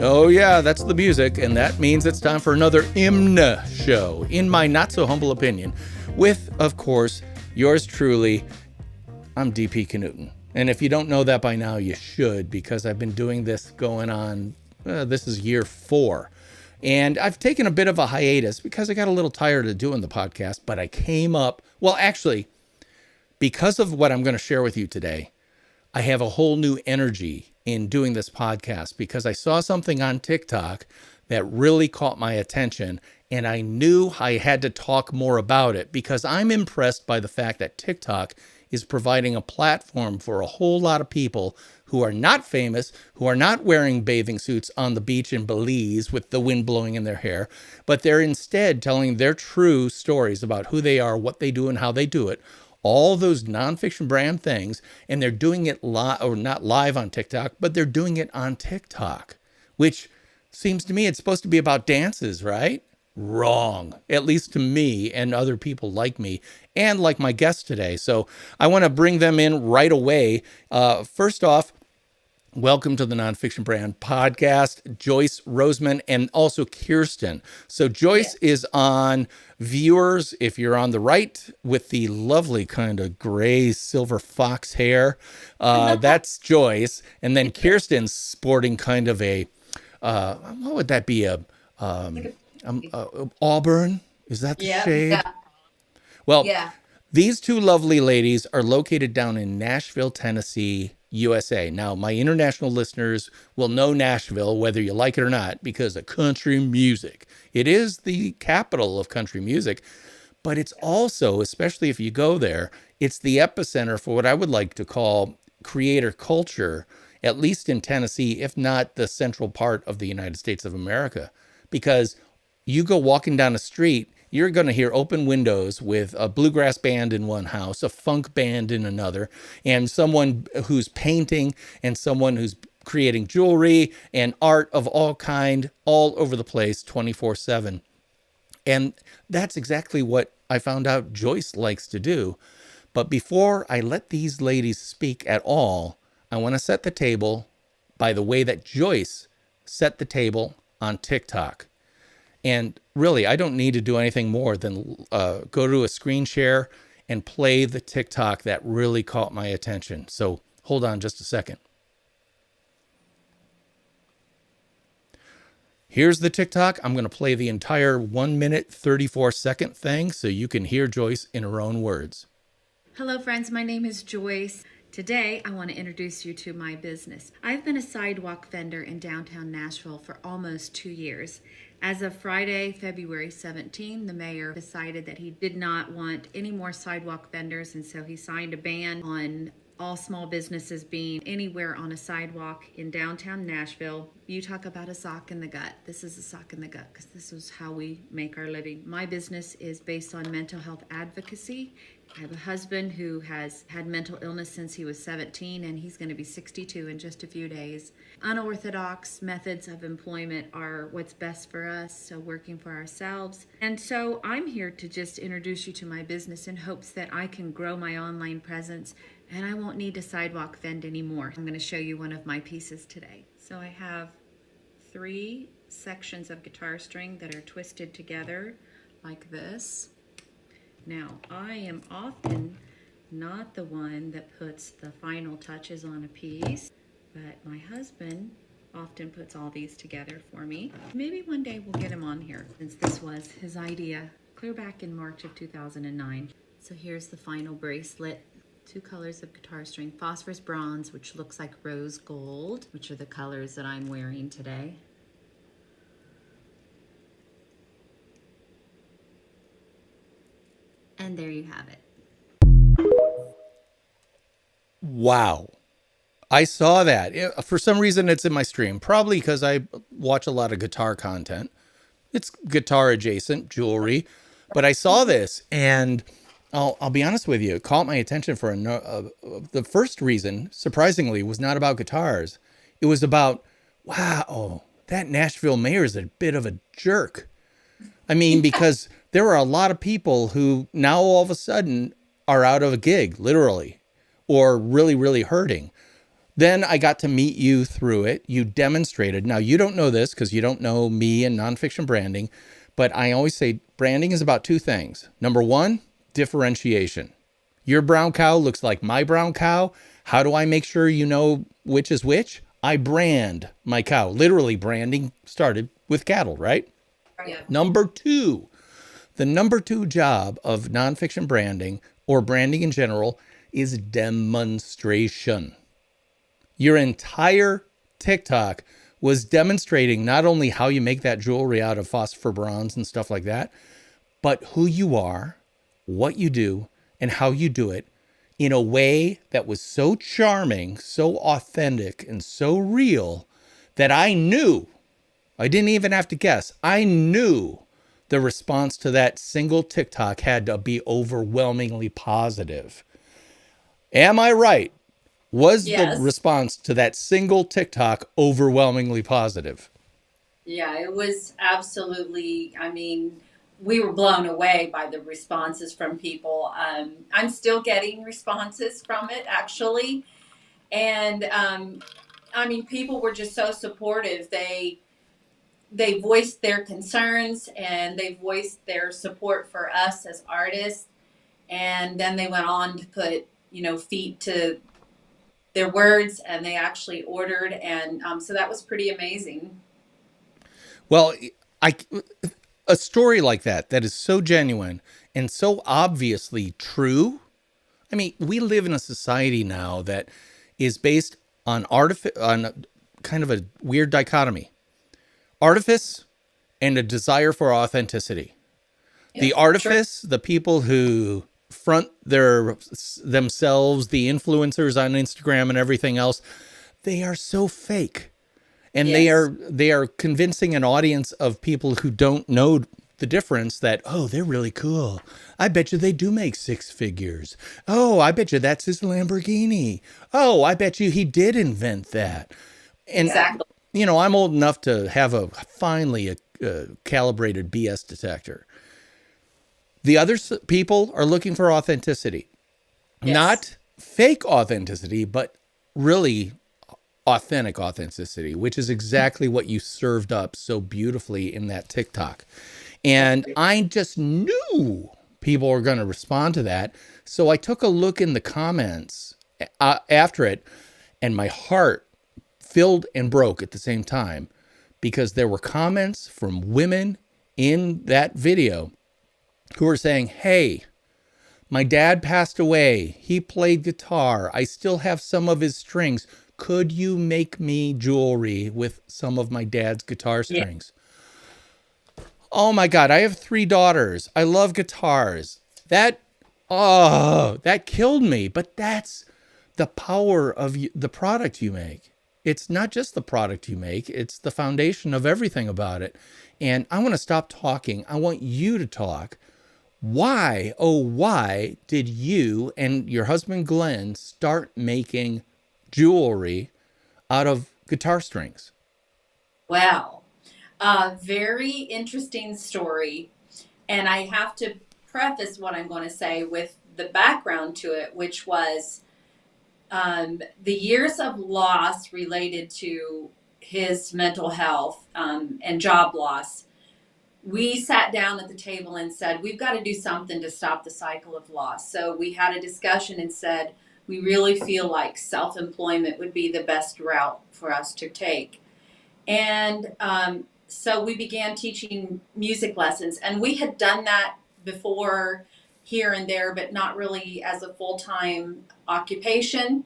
Oh yeah, that's the music, and that means it's time for another IMNSHOW, in my not-so-humble opinion, with, of course, yours truly. I'm DP Knudten. And if you don't know that by now, you should, because I've been doing this going on, this is year 4. And I've taken a bit of a hiatus because I got a little tired of doing the podcast, but I came up, well, actually, because of what I'm going to share with you today, I have a whole new energy in doing this podcast because I saw something on TikTok that really caught my attention, and I knew I had to talk more about it because I'm impressed by the fact that TikTok is providing a platform for a whole lot of people who are not famous, who are not wearing bathing suits on the beach in Belize with the wind blowing in their hair, but they're instead telling their true stories about who they are, what they do, and how they do it. All those nonfiction brand things, and they're doing it live, or not live on TikTok, but they're doing it on TikTok, which seems to me it's supposed to be about dances, right? Wrong, at least to me and other people like me and like my guest today. So I want to bring them in right away. First off, welcome to the Nonfiction Brand podcast, Joyce Roseman and also Kirsten. So Joyce is on viewers, if you're on the right with the lovely kind of gray silver fox hair, that's Joyce. And then Kirsten's sporting kind of a, what would that be? Auburn? Is that the shade? Yeah. Well, these two lovely ladies are located down in Nashville, Tennessee, USA. Now, my international listeners will know Nashville, whether you like it or not, because of country music. It is the capital of country music, but it's also, especially if you go there, it's the epicenter for what I would like to call creator culture, at least in Tennessee, if not the central part of the United States of America. Because you go walking down the street, you're going to hear open windows with a bluegrass band in one house, a funk band in another, and someone who's painting and someone who's creating jewelry and art of all kind all over the place 24/7. And that's exactly what I found out Joyce likes to do. But before I let these ladies speak at all, I want to set the table by the way that Joyce set the table on TikTok. And really, I don't need to do anything more than go to a screen share and play the TikTok that really caught my attention. So hold on just a second. Here's the TikTok. I'm going to play the entire 1 minute, 34-second thing so you can hear Joyce in her own words. Hello, friends. My name is Joyce. Today, I want to introduce you to my business. I've been a sidewalk vendor in downtown Nashville for almost 2 years. As of Friday, February 17, the mayor decided that he did not want any more sidewalk vendors, and so he signed a ban on all small businesses being anywhere on a sidewalk in downtown Nashville. You talk about a sock in the gut. This is a sock in the gut because this is how we make our living. My business is based on mental health advocacy. I have a husband who has had mental illness since he was 17, and he's going to be 62 in just a few days. Unorthodox methods of employment are what's best for us, so working for ourselves. And so I'm here to just introduce you to my business in hopes that I can grow my online presence and I won't need to sidewalk vend anymore. I'm going to show you one of my pieces today. So I have 3 sections of guitar string that are twisted together like this. Now, I am often not the one that puts the final touches on a piece, but my husband often puts all these together for me. Maybe one day we'll get him on here, since this was his idea clear back in March of 2009. So here's the final bracelet. 2 colors of guitar string, phosphorus bronze, which looks like rose gold, which are the colors that I'm wearing today. And there you have it. Wow. I saw that. For some reason, it's in my stream, probably because I watch a lot of guitar content. It's guitar adjacent, jewelry. But I saw this, and I'll be honest with you, it caught my attention for the first reason, surprisingly, was not about guitars. It was about, wow, that Nashville mayor is a bit of a jerk. I mean, because there are a lot of people who now all of a sudden are out of a gig, literally, or really, really hurting. Then I got to meet you through it. You demonstrated. Now, you don't know this because you don't know me and nonfiction branding, but I always say branding is about two things. Number one, differentiation. Your brown cow looks like my brown cow. How do I make sure you know which is which? I brand my cow. Literally, branding started with cattle, right? Yeah. Number two, the number two job of nonfiction branding or branding in general is demonstration. Your entire TikTok was demonstrating not only how you make that jewelry out of phosphor bronze and stuff like that, but who you are, what you do, and how you do it in a way that was so charming, so authentic, and so real that I knew, I didn't even have to guess, I knew the response to that single TikTok had to be overwhelmingly positive. Am I right? Was the response to that single TikTok overwhelmingly positive? Yeah, it was absolutely, I mean, we were blown away by the responses from people. I'm still getting responses from it, actually. And I mean, people were just so supportive. They voiced their concerns and they voiced their support for us as artists. And then they went on to put, feet to their words, and they actually ordered. And so that was pretty amazing. Well, a story like that is so genuine and so obviously true. I mean, we live in a society now that is based on on kind of a weird dichotomy. Artifice and a desire for authenticity. Yeah, the artifice, the people who front themselves, the influencers on Instagram and everything else, they are so fake. And they are convincing an audience of people who don't know the difference that, oh, they're really cool. I bet you they do make six figures. Oh, I bet you that's his Lamborghini. Oh, I bet you he did invent that. And, exactly. I'm old enough to have a finely calibrated BS detector. The other people are looking for authenticity, not fake authenticity, but really authentic authenticity, which is exactly what you served up so beautifully in that TikTok. And I just knew people were going to respond to that. So I took a look in the comments after it, and my heart filled and broke at the same time, because there were comments from women in that video who were saying, hey, my dad passed away. He played guitar. I still have some of his strings. Could you make me jewelry with some of my dad's guitar strings? Yeah. Oh my God, I have 3 daughters. I love guitars. That killed me. But that's the power of the product you make. It's not just the product you make. It's the foundation of everything about it. And I want to stop talking. I want you to talk. Why, oh, why did you and your husband Glenn start making jewelry out of guitar strings? Wow. Very interesting story. And I have to preface what I'm going to say with the background to it, which was the years of loss related to his mental health and job loss. We sat down at the table and said, we've got to do something to stop the cycle of loss. So we had a discussion and said, we really feel like self-employment would be the best route for us to take. And so we began teaching music lessons. And we had done that before here and there, but not really as a full-time occupation.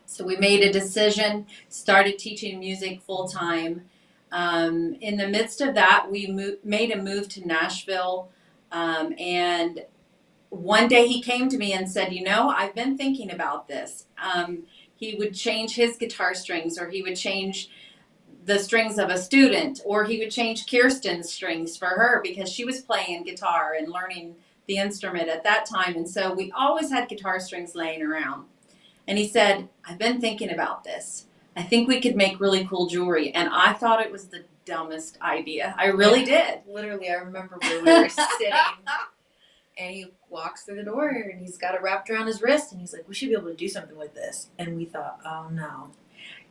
So we made a decision, started teaching music full-time. In the midst of that, we made a move to Nashville, and one day he came to me and said, I've been thinking about this. He would change his guitar strings, or he would change the strings of a student, or he would change Kirsten's strings for her because she was playing guitar and learning the instrument at that time. And so we always had guitar strings laying around. And he said, I've been thinking about this. I think we could make really cool jewelry. And I thought it was the dumbest idea. I really did. Literally, I remember where we were sitting. And he walks through the door and he's got it wrapped around his wrist and he's like, we should be able to do something with this. And we thought, oh no,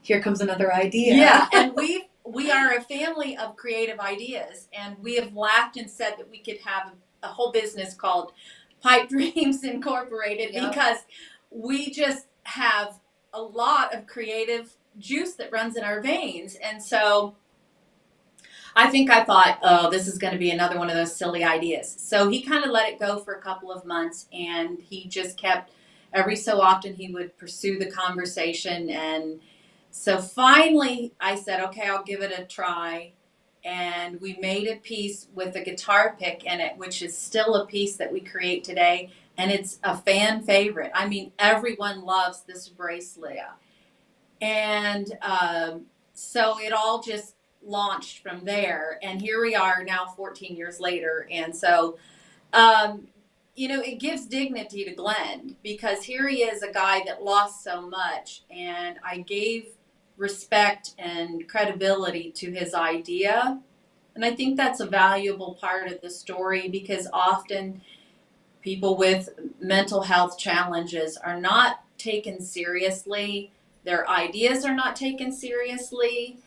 here comes another idea. Yeah, and we are a family of creative ideas, and we have laughed and said that we could have a whole business called Pipe Dreams Incorporated. Yep. Because we just have a lot of creative juice that runs in our veins. And so I thought, oh, this is going to be another one of those silly ideas. So he kind of let it go for a couple of months, and he just kept, every so often he would pursue the conversation. And so finally I said, okay, I'll give it a try. And we made a piece with a guitar pick in it, which is still a piece that we create today. And it's a fan favorite. I mean, everyone loves this bracelet. And so it all just launched from there. And here we are now 14 years later. And so, it gives dignity to Glenn, because here he is, a guy that lost so much. And I gave respect and credibility to his idea. And I think that's a valuable part of the story, because often people with mental health challenges are not taken seriously. Their ideas are not taken seriously.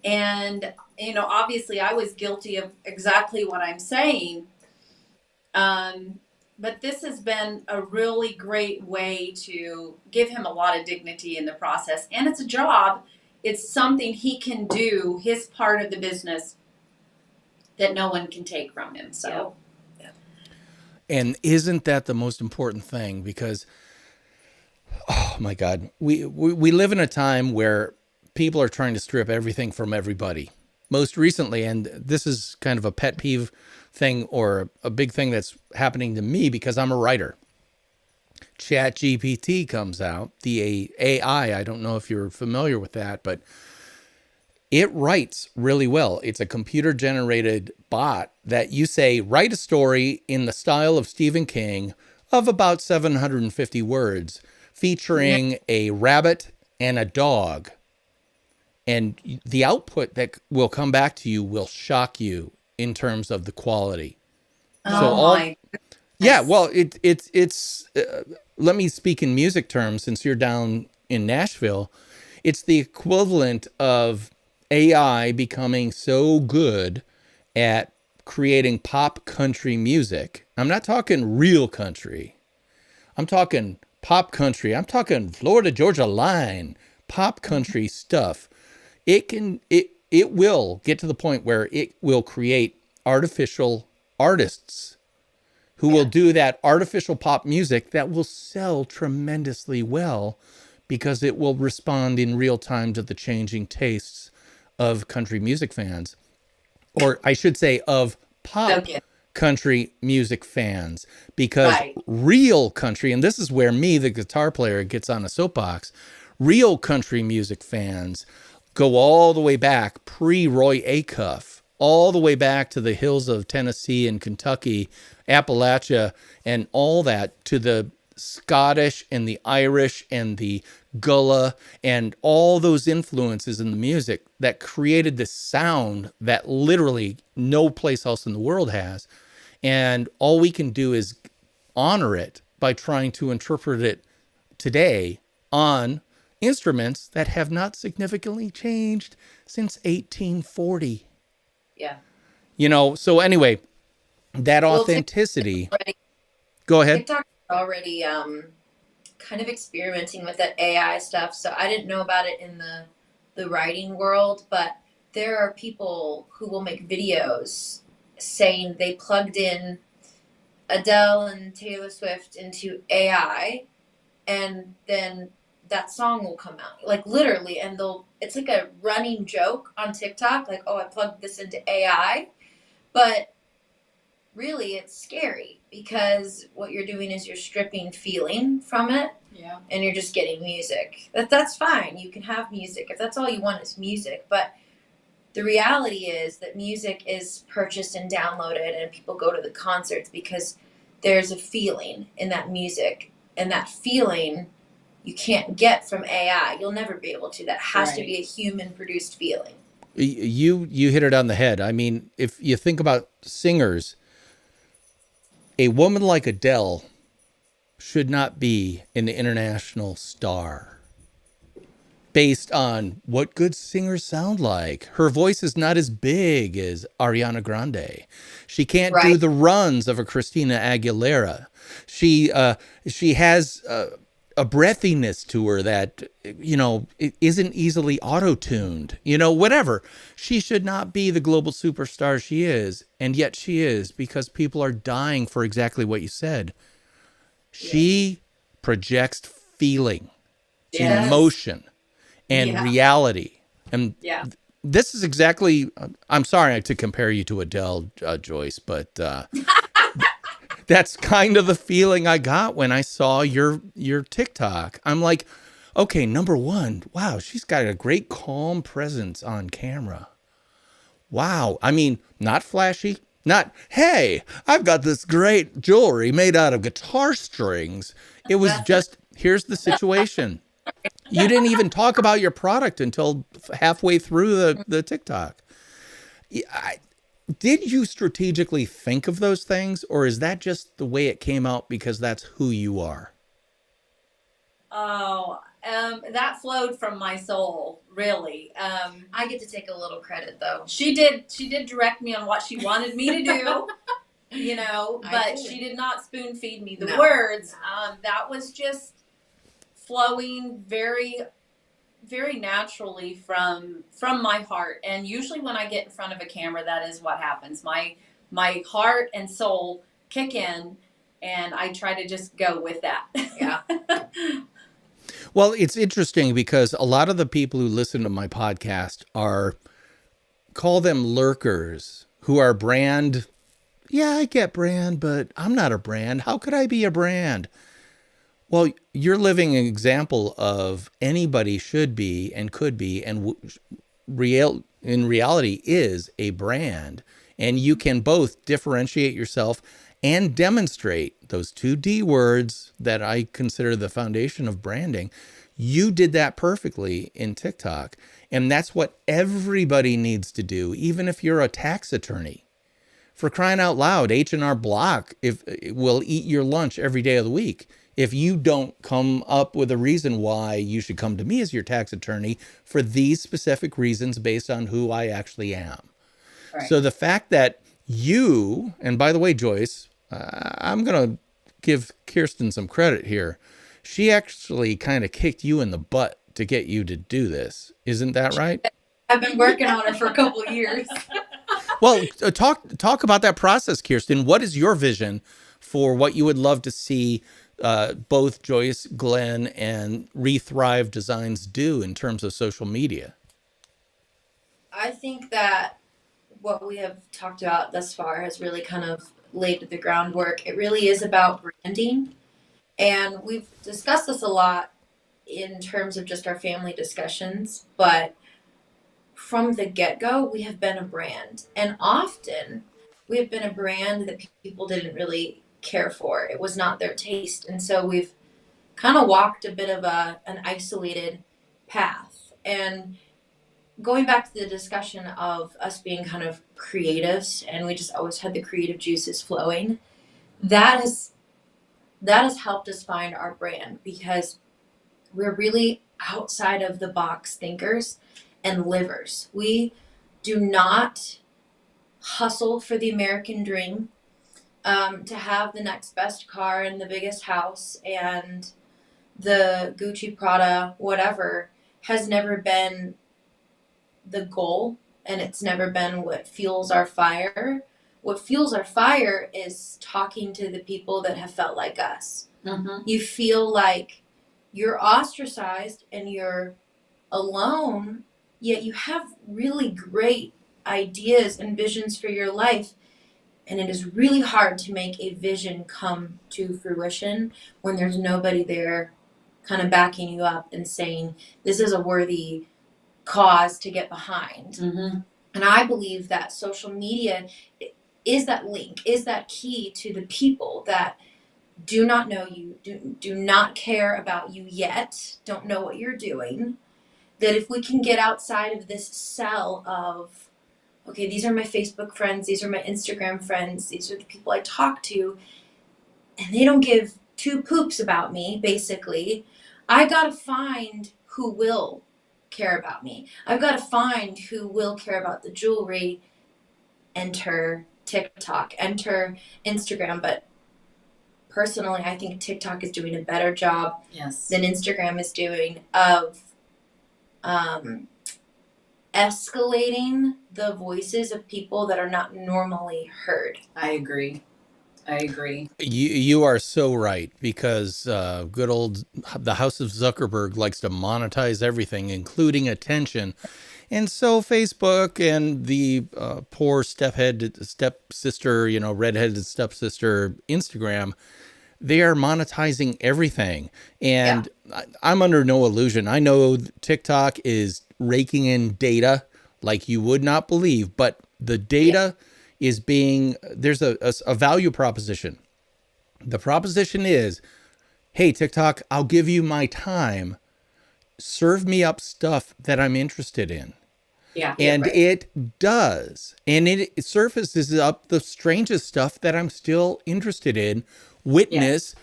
And, obviously I was guilty of exactly what I'm saying. But this has been a really great way to give him a lot of dignity in the process. And it's a job. It's something he can do, his part of the business, that no one can take from him. So, yeah. And isn't that the most important thing? Because, oh my God, we live in a time where people are trying to strip everything from everybody. Most recently, and this is kind of a pet peeve thing, or a big thing that's happening to me because I'm a writer. ChatGPT comes out, the AI. I don't know if you're familiar with that, but it writes really well. It's a computer-generated bot that you say, write a story in the style of Stephen King of about 750 words, featuring a rabbit and a dog. And the output that will come back to you will shock you in terms of the quality. Yeah, well, it's let me speak in music terms, since you're down in Nashville. It's the equivalent of AI becoming so good at creating pop country music. I'm not talking real country. I'm talking pop country. I'm talking Florida Georgia Line pop country stuff. It will get to the point where it will create artificial artists who will do that artificial pop music that will sell tremendously well, because it will respond in real time to the changing tastes of country music fans, or I should say of pop country music fans, because real country, and this is where me, the guitar player, gets on a soapbox, real country music fans go all the way back, pre-Roy Acuff, all the way back to the hills of Tennessee and Kentucky, Appalachia, and all that, to the Scottish and the Irish and the Gullah and all those influences in the music that created this sound that literally no place else in the world has. And all we can do is honor it by trying to interpret it today on instruments that have not significantly changed since 1840. Yeah. So anyway, that authenticity. Go ahead. TikTok is already kind of experimenting with that AI stuff. So I didn't know about it in the writing world, but there are people who will make videos saying they plugged in Adele and Taylor Swift into AI, and then that song will come out, like literally, and it's like a running joke on TikTok, like, oh, I plugged this into AI, but really it's scary, because what you're doing is you're stripping feeling from it, and you're just getting music. That's fine, you can have music if that's all you want is music, but the reality is that music is purchased and downloaded, and people go to the concerts because there's a feeling in that music, and that feeling you can't get from AI. You'll never be able to. That has to be a human-produced feeling. You hit it on the head. I mean, if you think about singers, A woman like Adele should not be an international star based on what good singers sound like. Her voice is not as big as Ariana Grande. She can't do Right. the runs of a Christina Aguilera. She has a breathiness to her that, it isn't easily auto-tuned, whatever. She should not be the global superstar she is, and yet she is, because people are dying for exactly what you said. She projects feeling, Yes. emotion, and Yeah. reality. And Yeah. this is exactly, I'm sorry to compare you to Adele, Joyce, but that's kind of the feeling I got when I saw your TikTok. I'm like, okay, number one, wow, she's got a great calm presence on camera. Wow. I mean, not flashy, not, hey, I've got this great jewelry made out of guitar strings. It was just, here's the situation. You didn't even talk about your product until halfway through the TikTok. Did you strategically think of those things, or is that just the way it came out because that's who you are? Oh, that flowed from my soul, really. I get to take a little credit though. She did direct me on what she wanted me to do, I but did. she did not spoon feed me the No. words. That was just flowing very, very naturally from my heart. And usually when I get in front of a camera, that is what happens. My heart and soul kick in, and I try to just go with that. Yeah. Well, it's interesting because a lot of the people who listen to my podcast call them lurkers, who are brand. Yeah, I get brand, but I'm not a brand. How could I be a brand? Well, you're living an example of anybody should be and could be, and in reality is a brand. And you can both differentiate yourself and demonstrate those two D words that I consider the foundation of branding. You did that perfectly in TikTok. And that's what everybody needs to do, even if you're a tax attorney. For crying out loud, H&R Block will eat your lunch every day of the week if you don't come up with a reason why you should come to me as your tax attorney for these specific reasons based on who I actually am. Right. So the fact that you, and by the way, Joyce, I'm going to give Kirsten some credit here. She actually kind of kicked you in the butt to get you to do this. Isn't that right? I've been working on it for a couple of years. Well, talk about that process, Kirsten. What is your vision for what you would love to see both Joyce, Glenn, and Rethrive Designs do in terms of social media? I think that what we have talked about thus far has really kind of laid the groundwork. It really is about branding. And we've discussed this a lot in terms of just our family discussions, but from the get-go, we have been a brand. And often we have been a brand that people didn't really care for. It was not their taste. And so we've kind of walked a bit of an isolated path. And going back to the discussion of us being kind of creatives, and we just always had the creative juices flowing, that has helped us find our brand, because we're really outside of the box thinkers and livers. We do not hustle for the American dream, to have the next best car and the biggest house and the Gucci, Prada, whatever, has never been the goal, and it's never been what fuels our fire. What fuels our fire is talking to the people that have felt like us. Mm-hmm. You feel like you're ostracized and you're alone, yet you have really great ideas and visions for your life. And it is really hard to make a vision come to fruition when there's nobody there kind of backing you up and saying, this is a worthy cause to get behind. Mm-hmm. And I believe that social media is that link, is that key to the people that do not know you, do not care about you yet, don't know what you're doing. That if we can get outside of this cell of, okay, these are my Facebook friends, these are my Instagram friends, these are the people I talk to, and they don't give two poops about me, basically. I gotta find who will care about me. I've got to find who will care about the jewelry. Enter TikTok, enter Instagram. But personally, I think TikTok is doing a better job than Instagram is doing of escalating the voices of people that are not normally heard. I agree. You are so right, because good old the House of Zuckerberg likes to monetize everything, including attention. And so Facebook and the poor stepsister, redheaded stepsister Instagram, they are monetizing everything. And I'm under no illusion. I know TikTok is raking in data like you would not believe, but the data is there's a value proposition. The proposition is, hey, TikTok, I'll give you my time. Serve me up stuff that I'm interested in. Yeah. And it does. And it surfaces up the strangest stuff that I'm still interested in. Witness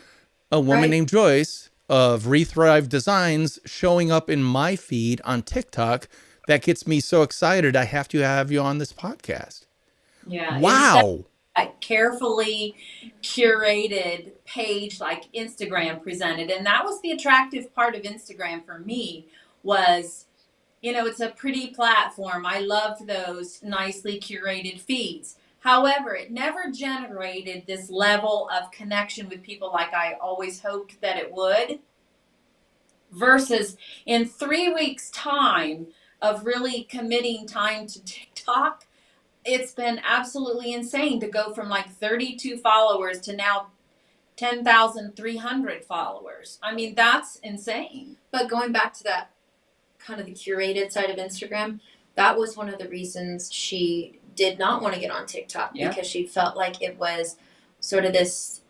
a woman named Joyce of Rethrive Designs showing up in my feed on TikTok. That gets me so excited. I have to have you on this podcast. Yeah. Wow. A carefully curated page like Instagram presented. And that was the attractive part of Instagram for me was, it's a pretty platform. I loved those nicely curated feeds. However, it never generated this level of connection with people like I always hoped that it would. Versus in 3 weeks' time of really committing time to TikTok, it's been absolutely insane to go from like 32 followers to now 10,300 followers. I mean, that's insane. But going back to that kind of the curated side of Instagram, that was one of the reasons she did not want to get on TikTok, because she felt like it was sort of this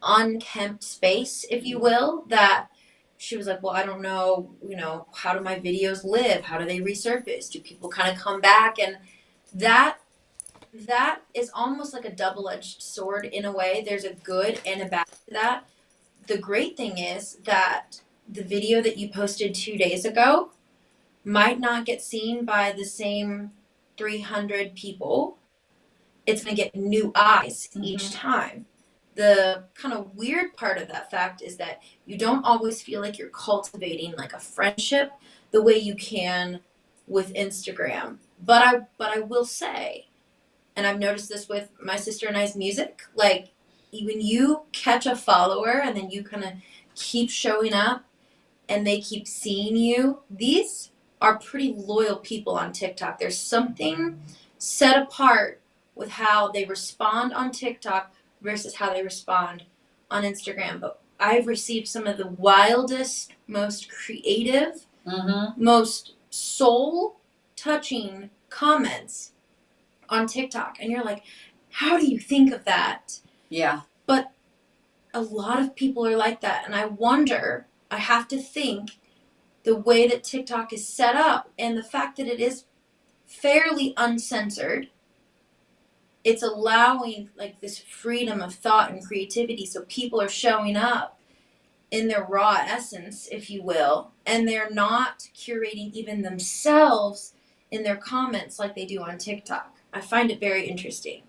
unkempt space, if you will, that she was like, well, I don't know, how do my videos live? How do they resurface? Do people kind of come back? And that is almost like a double-edged sword in a way. There's a good and a bad to that. The great thing is that the video that you posted 2 days ago might not get seen by the same 300 people. It's going to get new eyes each time. The kind of weird part of that fact is that you don't always feel like you're cultivating like a friendship the way you can with Instagram. But I will say, and I've noticed this with my sister and I's music, like when you catch a follower and then you kind of keep showing up and they keep seeing you, these are pretty loyal people on TikTok. There's something set apart with how they respond on TikTok versus how they respond on Instagram. But I've received some of the wildest, most creative, most soul-touching comments on TikTok. And you're like, how do you think of that? Yeah. But a lot of people are like that. And I wonder, I have to think, the way that TikTok is set up and the fact that it is fairly uncensored, it's allowing like this freedom of thought and creativity. So people are showing up in their raw essence, if you will, and they're not curating even themselves in their comments like they do on TikTok. I find it very interesting.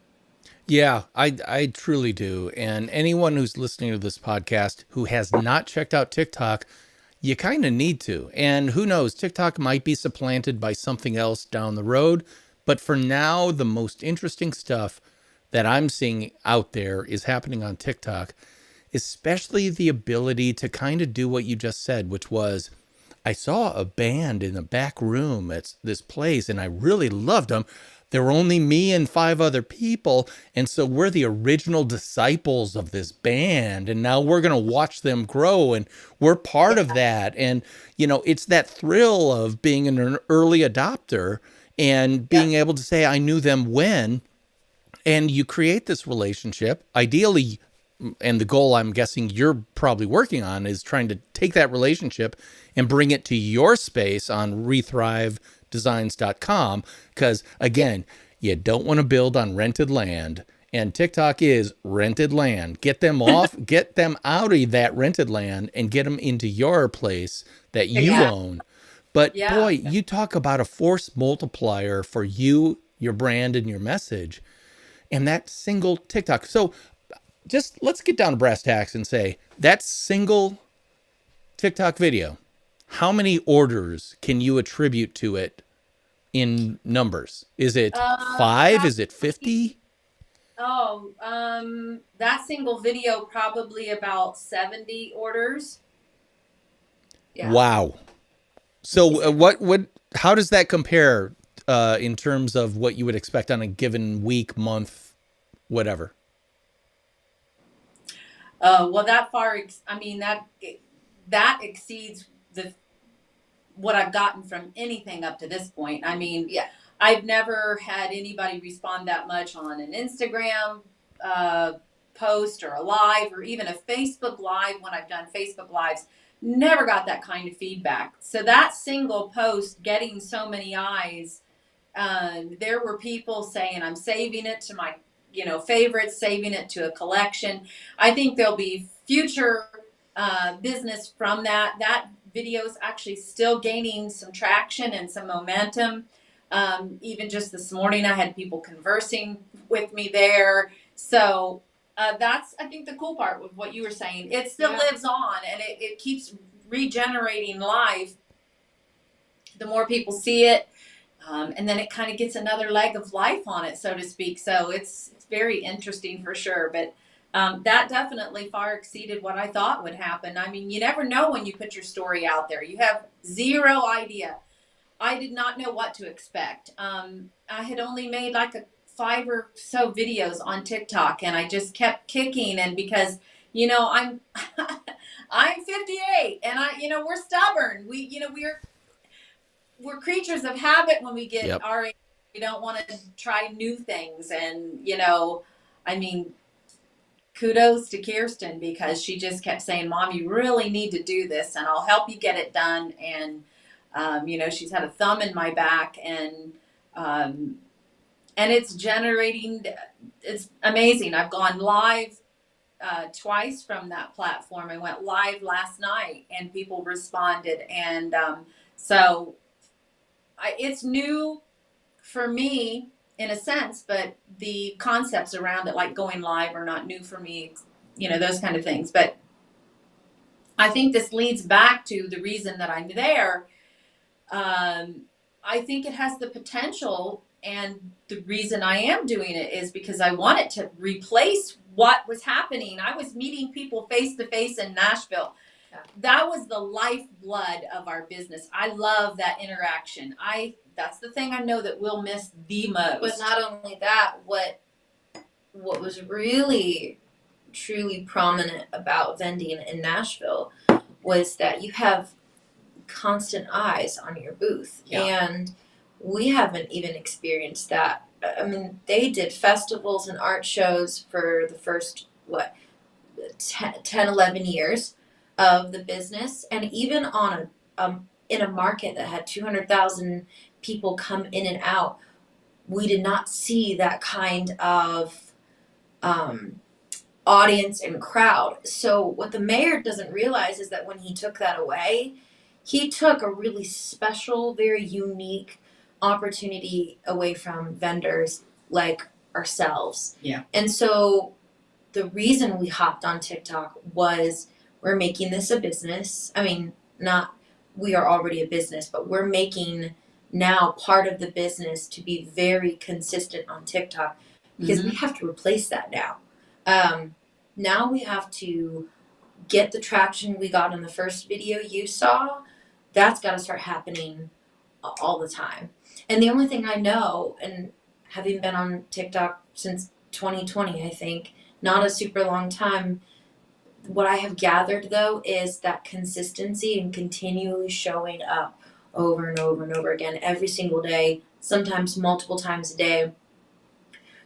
Yeah, I truly do. And anyone who's listening to this podcast who has not checked out TikTok, you kind of need to. And who knows, TikTok might be supplanted by something else down the road. But for now, the most interesting stuff that I'm seeing out there is happening on TikTok, especially the ability to kind of do what you just said, which was, I saw a band in the back room at this place and I really loved them. There were only me and 5 other people. And so we're the original disciples of this band. And now we're going to watch them grow. And we're part of that. And, it's that thrill of being an early adopter and being able to say, I knew them when. And you create this relationship, ideally. And the goal I'm guessing you're probably working on is trying to take that relationship and bring it to your space on rethrivedesigns.com. Because again, you don't want to build on rented land And TikTok is rented land. Get them off, get them out of that rented land and get them into your place that you Exactly. own. But Yeah. boy, you talk about a force multiplier for you, your brand, and your message. And that single TikTok. So just let's get down to brass tacks and say that single TikTok video, how many orders can you attribute to it in numbers? Is it 5? Is it 50? That single video probably about 70 orders. Yeah. Wow. So how does that compare in terms of what you would expect on a given week, month, whatever? Well, that far, that exceeds what I've gotten from anything up to this point. I mean, Yeah. I've never had anybody respond that much on an Instagram post or a live or even a Facebook live when I've done Facebook lives. Never got that kind of feedback. So that single post getting so many eyes, there were people saying, I'm saving it to my, favorites, saving it to a collection. I think there'll be future business from that. That video is actually still gaining some traction and some momentum. Even just this morning, I had people conversing with me there. So that's, I think, the cool part with what you were saying. It still lives on and it keeps regenerating life. The more people see it, and then it kind of gets another leg of life on it, so to speak. So it's very interesting for sure. But that definitely far exceeded what I thought would happen. I mean, you never know when you put your story out there. You have zero idea. I did not know what to expect. I had only made like 5 or so videos on TikTok, and I just kept kicking. And because I'm I'm 58, and we're stubborn. We're creatures of habit when we get our age. We don't want to try new things, and I mean, kudos to Kirsten because she just kept saying, Mom, you really need to do this and I'll help you get it done. And, she's had a thumb in my back and it's generating, it's amazing. I've gone live twice from that platform. I went live last night and people responded. And it's new for me in a sense, but the concepts around it, like going live, are not new for me, those kind of things. But I think this leads back to the reason that I'm there. I think it has the potential, and the reason I am doing it is because I want it to replace what was happening. I was meeting people face to face in Nashville. That was the lifeblood of our business. I love that interaction. That's the thing I know that we'll miss the most. But not only that, what was really truly prominent about vending in Nashville was that you have constant eyes on your booth. Yeah. And we haven't even experienced that. I mean, they did festivals and art shows for the first 10, 11 years of the business, and even on in a market that had 200,000 people come in and out, we did not see that kind of audience and crowd. So what the mayor doesn't realize is that when he took that away, he took a really special, very unique opportunity away from vendors like ourselves. Yeah. And so the reason we hopped on TikTok was we're making this a business. I mean, we are already a business, but we're making now part of the business to be very consistent on TikTok because we have to replace that now. Now we have to get the traction we got in the first video you saw. That's got to start happening all the time. And the only thing I know, and having been on TikTok since 2020, I think, not a super long time, what I have gathered though is that consistency and continually showing up over and over and over again every single day, sometimes multiple times a day,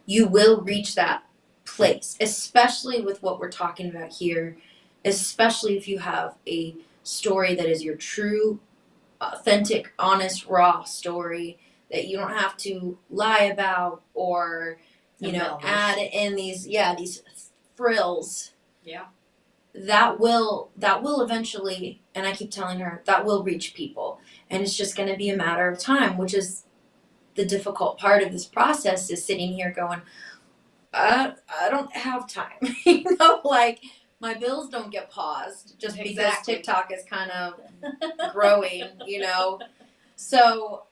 you will reach that place, especially with what we're talking about here, especially if you have a story that is your true, authentic, honest, raw story that you don't have to lie about or Embellish. add in these frills. Yeah. That will eventually, and I keep telling her, that will reach people. And it's just going to be a matter of time, which is the difficult part of this process, is sitting here going, I don't have time. Like, my bills don't get paused just because Exactly. TikTok is kind of growing, So,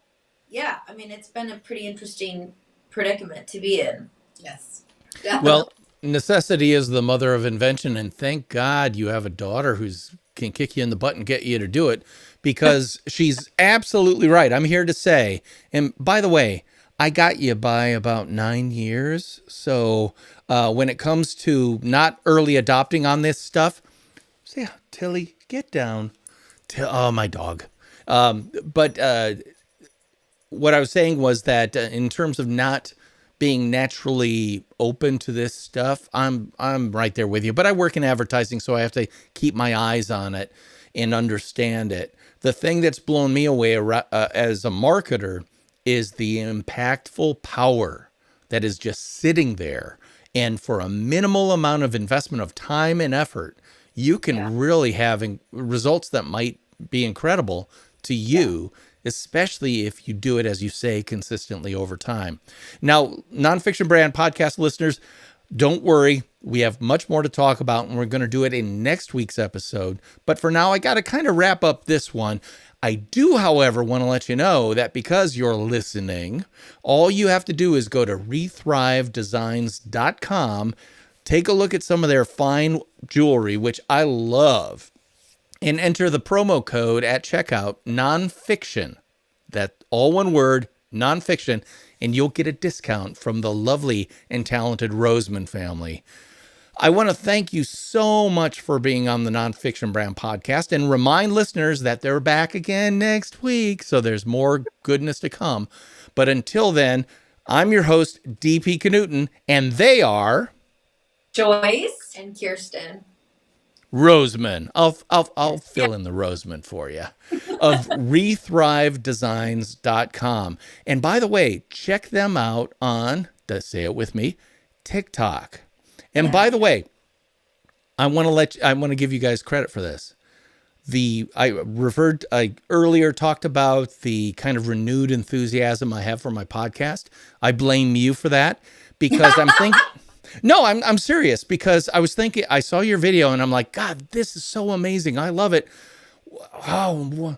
yeah, I mean, it's been a pretty interesting predicament to be in. Yes. Well, necessity is the mother of invention, and thank God you have a daughter who's can kick you in the butt and get you to do it, because she's absolutely right. I'm here to say, and by the way, I got you by about 9 years. So when it comes to not early adopting on this stuff, say, Tilly, get down. Oh, my dog. But what I was saying was that in terms of not being naturally open to this stuff, I'm right there with you. But I work in advertising, so I have to keep my eyes on it and understand it. The thing that's blown me away as a marketer is the impactful power that is just sitting there. And for a minimal amount of investment of time and effort, you can really have results that might be incredible to you, especially if you do it, as you say, consistently over time. Now, Nonfiction Brand podcast listeners, don't worry. We have much more to talk about, and we're going to do it in next week's episode. But for now, I got to kind of wrap up this one. I do, however, want to let you know that because you're listening, all you have to do is go to rethrivedesigns.com, take a look at some of their fine jewelry, which I love, and enter the promo code at checkout, nonfiction. That all one word, nonfiction, and you'll get a discount from the lovely and talented Roseman family. I want to thank you so much for being on the Nonfiction Brand podcast, and remind listeners that they're back again next week, so there's more goodness to come. But until then, I'm your host, DP Knudten, and they are Joyce And Kirsten. Roseman. I'll fill in the Roseman for you, of rethrivedesigns.com. And by the way, check them out on, say it with me, TikTok. And by the way, I want to give you guys credit for this. I earlier talked about the kind of renewed enthusiasm I have for my podcast. I blame you for that, because I'm thinking, no, I'm serious, because I was thinking, I saw your video and I'm like, God, this is so amazing. I love it. Oh,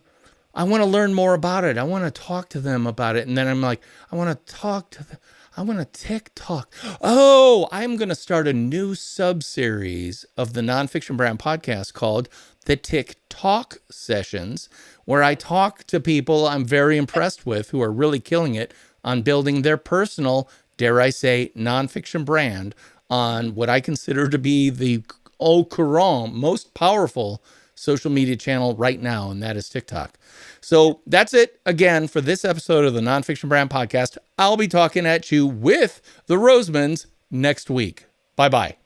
I want to learn more about it. I want to talk to them about it. And then I'm like, I want to talk to them. I want to TikTok. Oh, I'm going to start a new sub-series of the Nonfiction Brand podcast called the TikTok Sessions, where I talk to people I'm very impressed with who are really killing it on building their personal, dare I say, nonfiction brand on what I consider to be the au courant, most powerful social media channel right now, and that is TikTok. So that's it again for this episode of the Nonfiction Brand podcast. I'll be talking at you with the Rosemans next week. Bye-bye.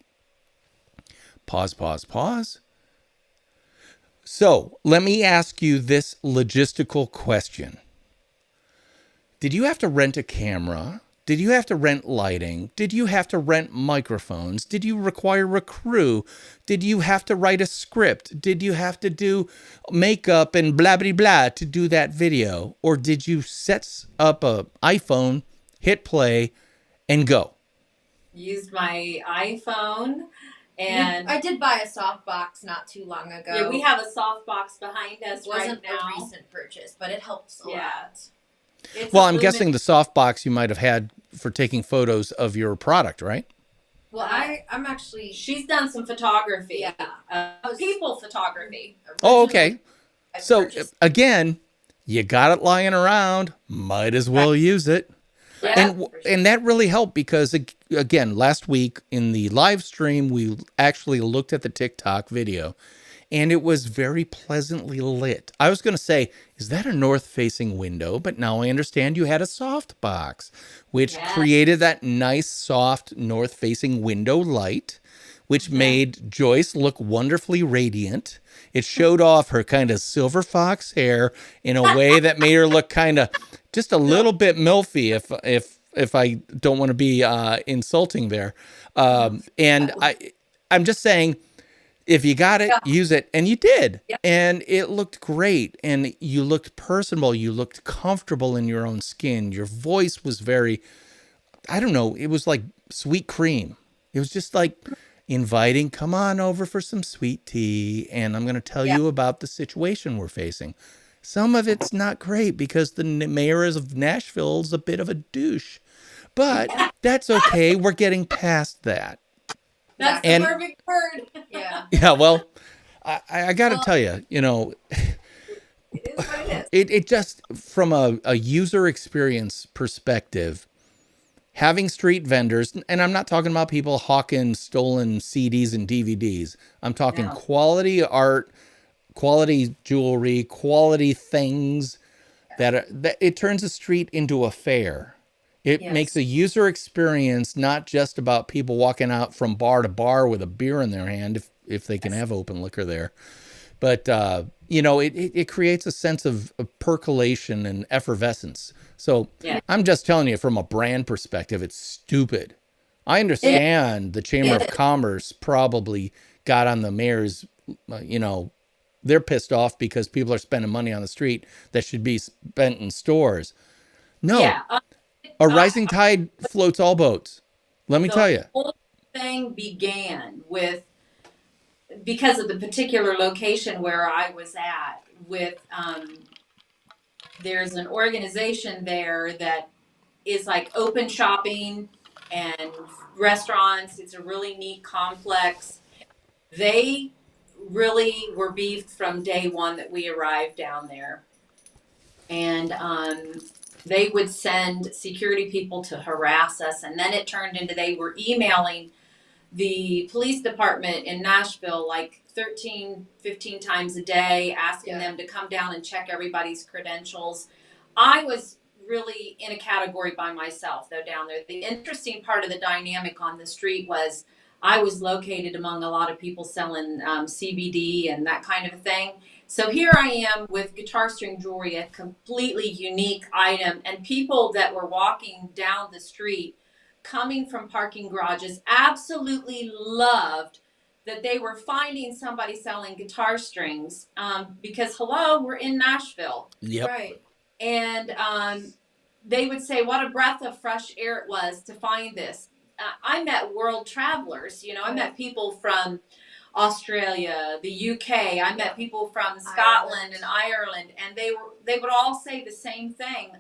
Pause. So let me ask you this logistical question. Did you have to rent a camera? Did you have to rent lighting? Did you have to rent microphones? Did you require a crew? Did you have to write a script? Did you have to do makeup and blah, blah, blah to do that video? Or did you set up an iPhone, hit play, and go? used my iPhone, and I did buy a softbox not too long ago. yeah, we have a softbox behind us It wasn't right now. a recent purchase, but it helps a Yeah. lot. It's Well, a I'm Lumen- guessing the softbox you might have had for taking photos of your product, right? Well, I'm actually She's done some photography. Yeah. People photography. Oh, okay. I So purchased- again, you got it lying around. Might as well use it. Yeah. And that really helped because, again, last week in the live stream, we actually looked at the TikTok video and it was very pleasantly lit. I was going to say, is that a north-facing window? But now I understand you had a soft box, which Yes. created that nice, soft, north-facing window light, which made Joyce look wonderfully radiant. It showed off her kind of silver fox hair in a way that made her look kind of just a little bit milfy, if if I don't want to be insulting there. And I'm just saying, if you got it, Yeah. use it. And you did. Yeah. And it looked great. And you looked personable. You looked comfortable in your own skin. Your voice was very, I don't know, it was like sweet cream. It was just like inviting, come on over for some sweet tea. And I'm going to tell you about the situation we're facing. Some of it's not great because the mayor of Nashville's a bit of a douche. But that's okay. We're getting past that. That's the perfect word. Yeah. Yeah, well, I got to tell you, you know, It is what it is. it just, from a user experience perspective, having street vendors, and I'm not talking about people hawking stolen CDs and DVDs. I'm talking quality art, quality jewelry, quality things that it turns a street into a fair. It makes a user experience not just about people walking out from bar to bar with a beer in their hand, if they can have open liquor there. But, you know, it creates a sense of percolation and effervescence. So I'm just telling you, from a brand perspective, it's stupid. I understand the Chamber of Commerce probably got on the mayor's, you know, they're pissed off because people are spending money on the street that should be spent in stores. No, a rising tide floats all boats. Let me tell you. The whole thing began with, because of the particular location where I was at, with there's an organization there that is like open shopping and restaurants. It's a really neat complex. They really were beefed from day one that we arrived down there. And they would send security people to harass us. And then it turned into they were emailing the police department in Nashville like 13, 15 times a day, asking them to come down and check everybody's credentials. I was really in a category by myself, though, down there. The interesting part of the dynamic on the street was I was located among a lot of people selling CBD and that kind of thing. So here I am with guitar string jewelry, a completely unique item, and people that were walking down the street coming from parking garages absolutely loved that they were finding somebody selling guitar strings because, hello, we're in Nashville. Yep. Right. And they would say what a breath of fresh air it was to find this. I met world travelers. You know, I met people from Australia, the UK. I met people from Scotland and Ireland, and they would all say the same thing.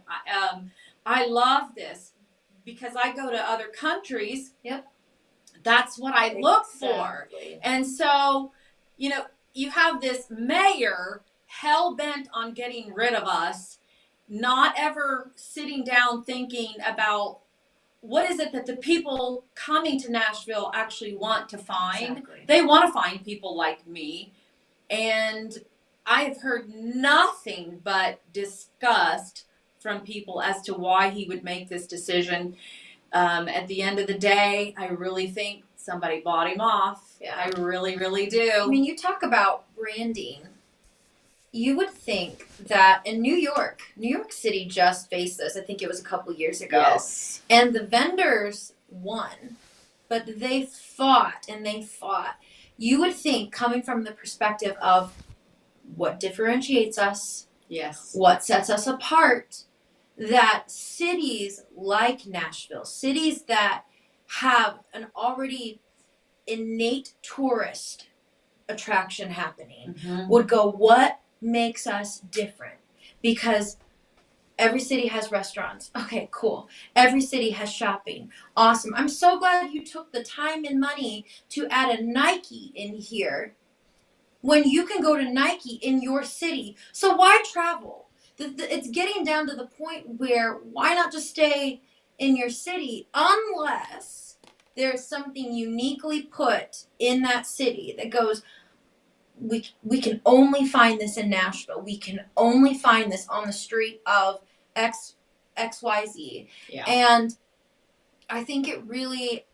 I love this because I go to other countries. Yep. That's what I look for. And so, you know, you have this mayor hell bent on getting rid of us, not ever sitting down thinking about what is it that the people coming to Nashville actually want to find. Exactly. They want to find people like me. And I have heard nothing but disgust from people as to why he would make this decision. At the end of the day, I really think somebody bought him off. Yeah. I really, really do. I mean, you talk about branding. You would think that in New York City just faced this. I think it was a couple years ago. Yes. And the vendors won, but they fought and they fought. You would think, coming from the perspective of what differentiates us, Yes. what sets us apart, that cities like Nashville, cities that have an already innate tourist attraction happening, would go, what makes us different? Because every city has restaurants. Okay, cool. Every city has shopping. Awesome. I'm so glad you took the time and money to add a Nike in here when you can go to Nike in your city. So why travel? It's getting down to the point where why not just stay in your city unless there's something uniquely put in that city that goes, we can only find this in Nashville. We can only find this on the street of XYZ. Yeah. And I think it really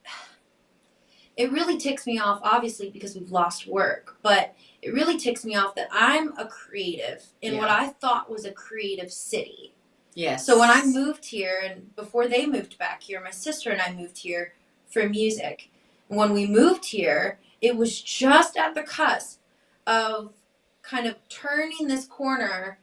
ticks me off, obviously, because we've lost work, but it really ticks me off that I'm a creative in what I thought was a creative city. Yes. So when I moved here, and before they moved back here, my sister and I moved here for music. And when we moved here, it was just at the cusp of kind of turning this corner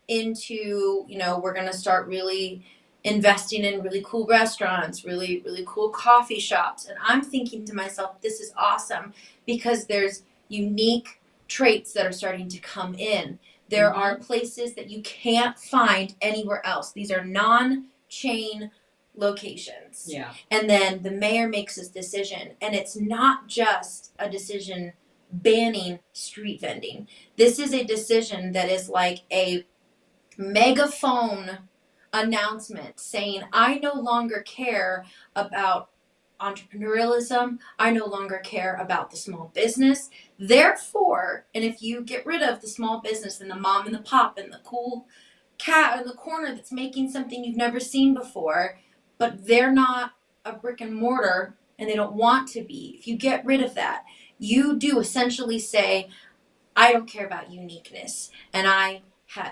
into, we're going to start really investing in really cool restaurants, really, really cool coffee shops. And I'm thinking to myself, this is awesome because there's unique traits that are starting to come in. There are places that you can't find anywhere else. These are non-chain locations. Yeah. And then the mayor makes this decision, and it's not just a decision banning street vending. This is a decision that is like a megaphone announcement saying, I no longer care about entrepreneurialism. I no longer care about the small business. Therefore, and if you get rid of the small business and the mom and the pop and the cool cat in the corner that's making something you've never seen before, but they're not a brick and mortar and they don't want to be, if you get rid of that, you do essentially say, I don't care about uniqueness, and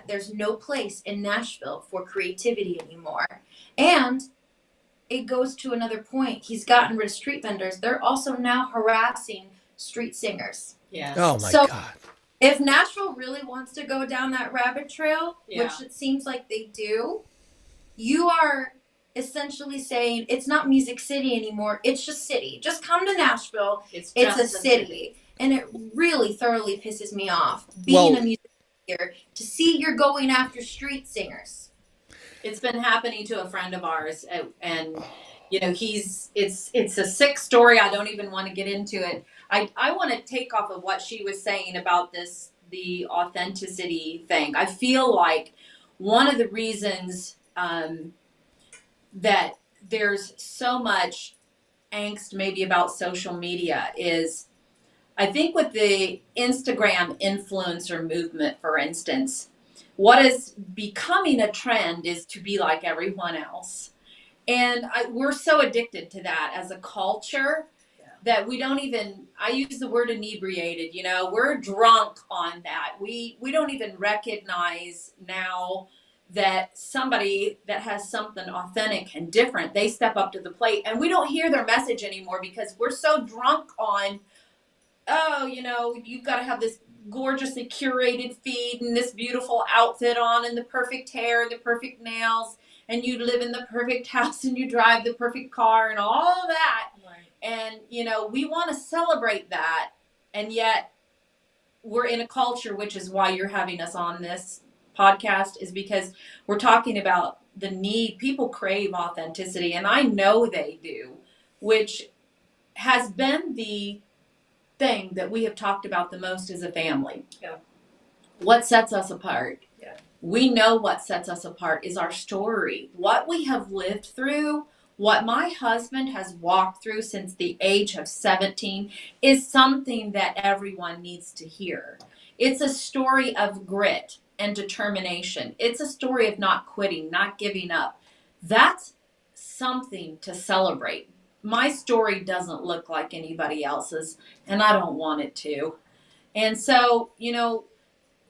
there's no place in Nashville for creativity anymore. And it goes to another point. He's gotten rid of street vendors. They're also now harassing street singers. Yes. Oh my So God. if Nashville really wants to go down that rabbit trail, Yeah. which it seems like they do, you are essentially saying it's not Music City anymore. It's just city. Just come to Nashville. It's just a city. And it really thoroughly pisses me off being a music here to see you're going after street singers. It's been happening to a friend of ours, and it's a sick story. I don't even want to get into it. I want to take off of what she was saying about the authenticity thing. I feel like one of the reasons that there's so much angst maybe about social media is, I think with the Instagram influencer movement, for instance, what is becoming a trend is to be like everyone else. And we're so addicted to that as a culture that we don't even, I use the word inebriated, we're drunk on that. We don't even recognize now that somebody that has something authentic and different, they step up to the plate, and we don't hear their message anymore because we're so drunk on, you've got to have this gorgeously curated feed and this beautiful outfit on and the perfect hair, the perfect nails, and you live in the perfect house and you drive the perfect car and all of that. Right. And, we want to celebrate that. And yet we're in a culture, which is why you're having us on this podcast, is because we're talking about the need. People crave authenticity, and I know they do, which has been the thing that we have talked about the most as a family. Yeah. What sets us apart? Yeah. We know what sets us apart is our story. What we have lived through, what my husband has walked through since the age of 17 is something that everyone needs to hear. It's a story of grit and determination. It's a story of not quitting, not giving up. That's something to celebrate. My story doesn't look like anybody else's, and I don't want it to. And so,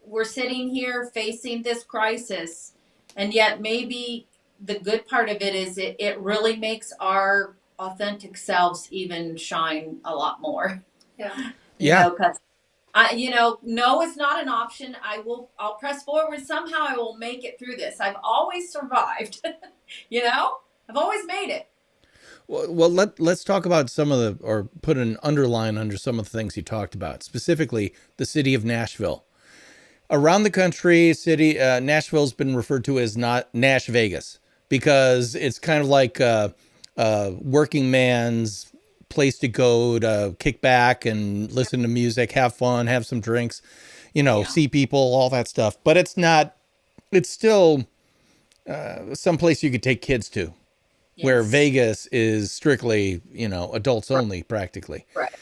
we're sitting here facing this crisis, and yet maybe the good part of it is it really makes our authentic selves even shine a lot more. Yeah. Yeah. Because no is not an option. I'll press forward. Somehow I will make it through this. I've always survived. I've always made it. Well, let's talk about or put an underline under some of the things you talked about, specifically the city of Nashville. Around the country, Nashville's been referred to as not Nash Vegas because it's kind of like a working man's place to go to kick back and listen to music, have fun, have some drinks, see people, all that stuff. But it's not. It's still someplace you could take kids to. Yes. Where Vegas is strictly, adults only practically. Right.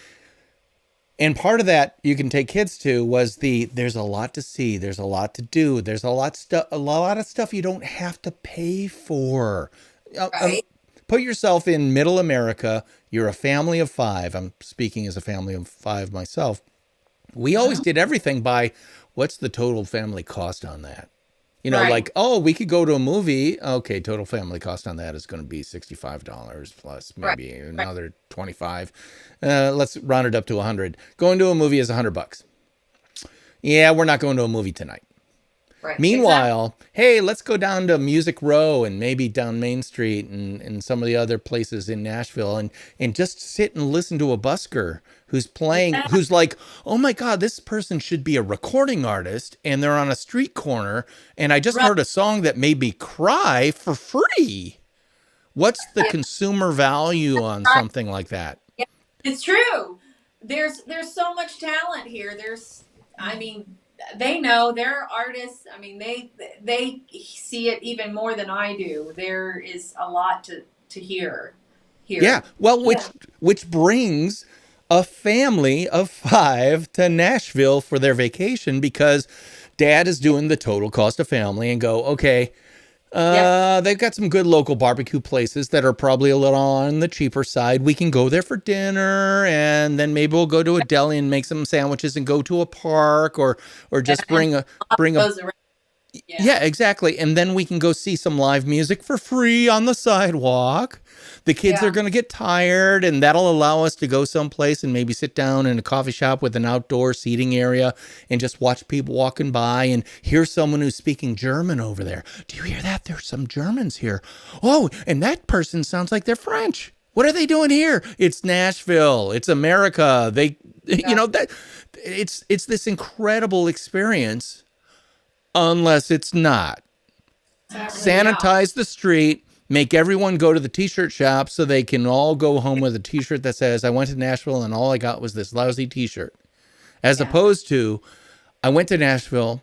And part of that you can take kids to was there's a lot to see. There's a lot to do. There's a lot of stuff you don't have to pay for. Right. Put yourself in middle America. You're a family of 5. I'm speaking as a family of 5 myself. We always did everything by what's the total family cost on that? You know, Right. like, oh, we could go to a movie. Okay, total family cost on that is going to be $65 plus Right. maybe Right. another 25. Let's round it up to 100. Going to a movie is $100. Yeah, we're not going to a movie tonight. Right. Exactly. Meanwhile, hey, let's go down to Music Row and maybe down Main Street and some of the other places in Nashville and just sit and listen to a busker who's playing, Yeah. who's like, oh my God, this person should be a recording artist and they're on a street corner and I just Right. heard a song that made me cry for free. What's the Yeah. consumer value on Right. something like that? Yeah. It's true. There's so much talent here. I mean, they know they're artists. I mean, they see it even more than I do. There is a lot to hear Yeah, here. well, Yeah. which brings a family of 5 to Nashville for their vacation because dad is doing the total cost of family and go, okay, Yep. they've got some good local barbecue places that are probably a little on the cheaper side. We can go there for dinner and then maybe we'll go to a deli and make some sandwiches and go to a park or Yeah. just And bring a goes around. Yeah. yeah, exactly. And then we can go see some live music for free on the sidewalk. The kids are Yeah. going to get tired, and that'll allow us to go someplace and maybe sit down in a coffee shop with an outdoor seating area and just watch people walking by and hear someone who's speaking German over there. Do you hear that? There's some Germans here. Oh, and that person sounds like they're French. What are they doing here? It's Nashville. It's America. You Yeah. know, that it's this incredible experience unless it's not. Exactly. Yeah. Sanitize the street, make everyone go to the t-shirt shop so they can all go home with a t-shirt that says, I went to Nashville and all I got was this lousy t-shirt. As Yeah. opposed to, I went to Nashville,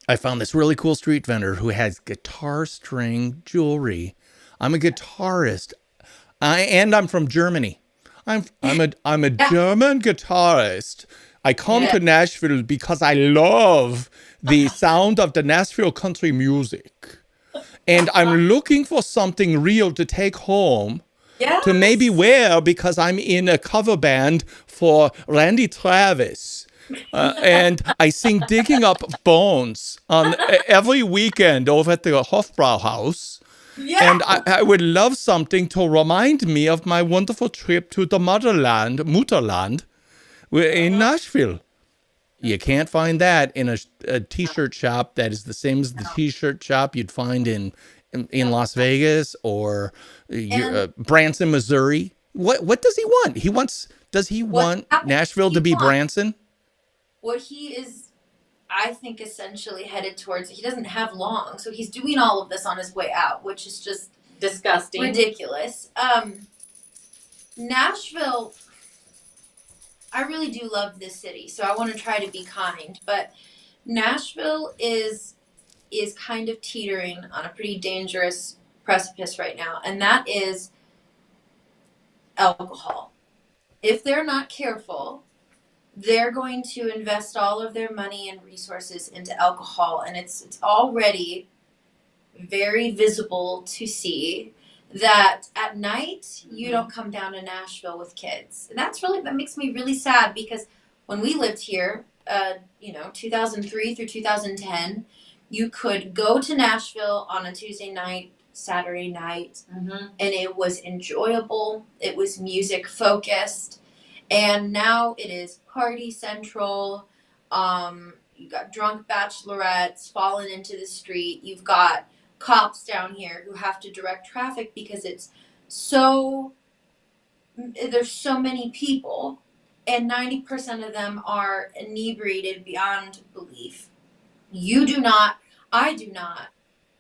I found this really cool street vendor who has guitar string jewelry. I'm a guitarist. I'm from Germany. I'm a Yeah. German guitarist. I come Yeah. to Nashville because I love the sound of the Nashville country music. And I'm looking for something real to take home to maybe Yes. wear because I'm in a cover band for Randy Travis. And I sing Digging Up Bones on every weekend over at the Hofbrauhaus. Yeah. And I would love something to remind me of my wonderful trip to the Mutterland in Nashville. You can't find that in a t-shirt shop that is the same as the t-shirt shop you'd find in Las Vegas or And Branson, Missouri. What does he want? Does he what want happens Nashville to be Branson? what he is, I think, essentially headed towards, he doesn't have long, so he's doing all of this on his way out, which is just Disgusting. ridiculous. Nashville, I really do love this city, so I want to try to be kind, but Nashville is kind of teetering on a pretty dangerous precipice right now, and that is alcohol. If they're not careful, they're going to invest all of their money and resources into alcohol, and it's already very visible to see that at night you don't come down to Nashville with kids. And that makes me really sad because when we lived here, 2003 through 2010, you could go to Nashville on a Tuesday night, Saturday night, Mm-hmm. and it was enjoyable. It was music focused. And now it is party central. You got drunk bachelorettes falling into the street. You've got cops down here who have to direct traffic because there's so many people, and 90% of them are inebriated beyond belief. You do not, I do not,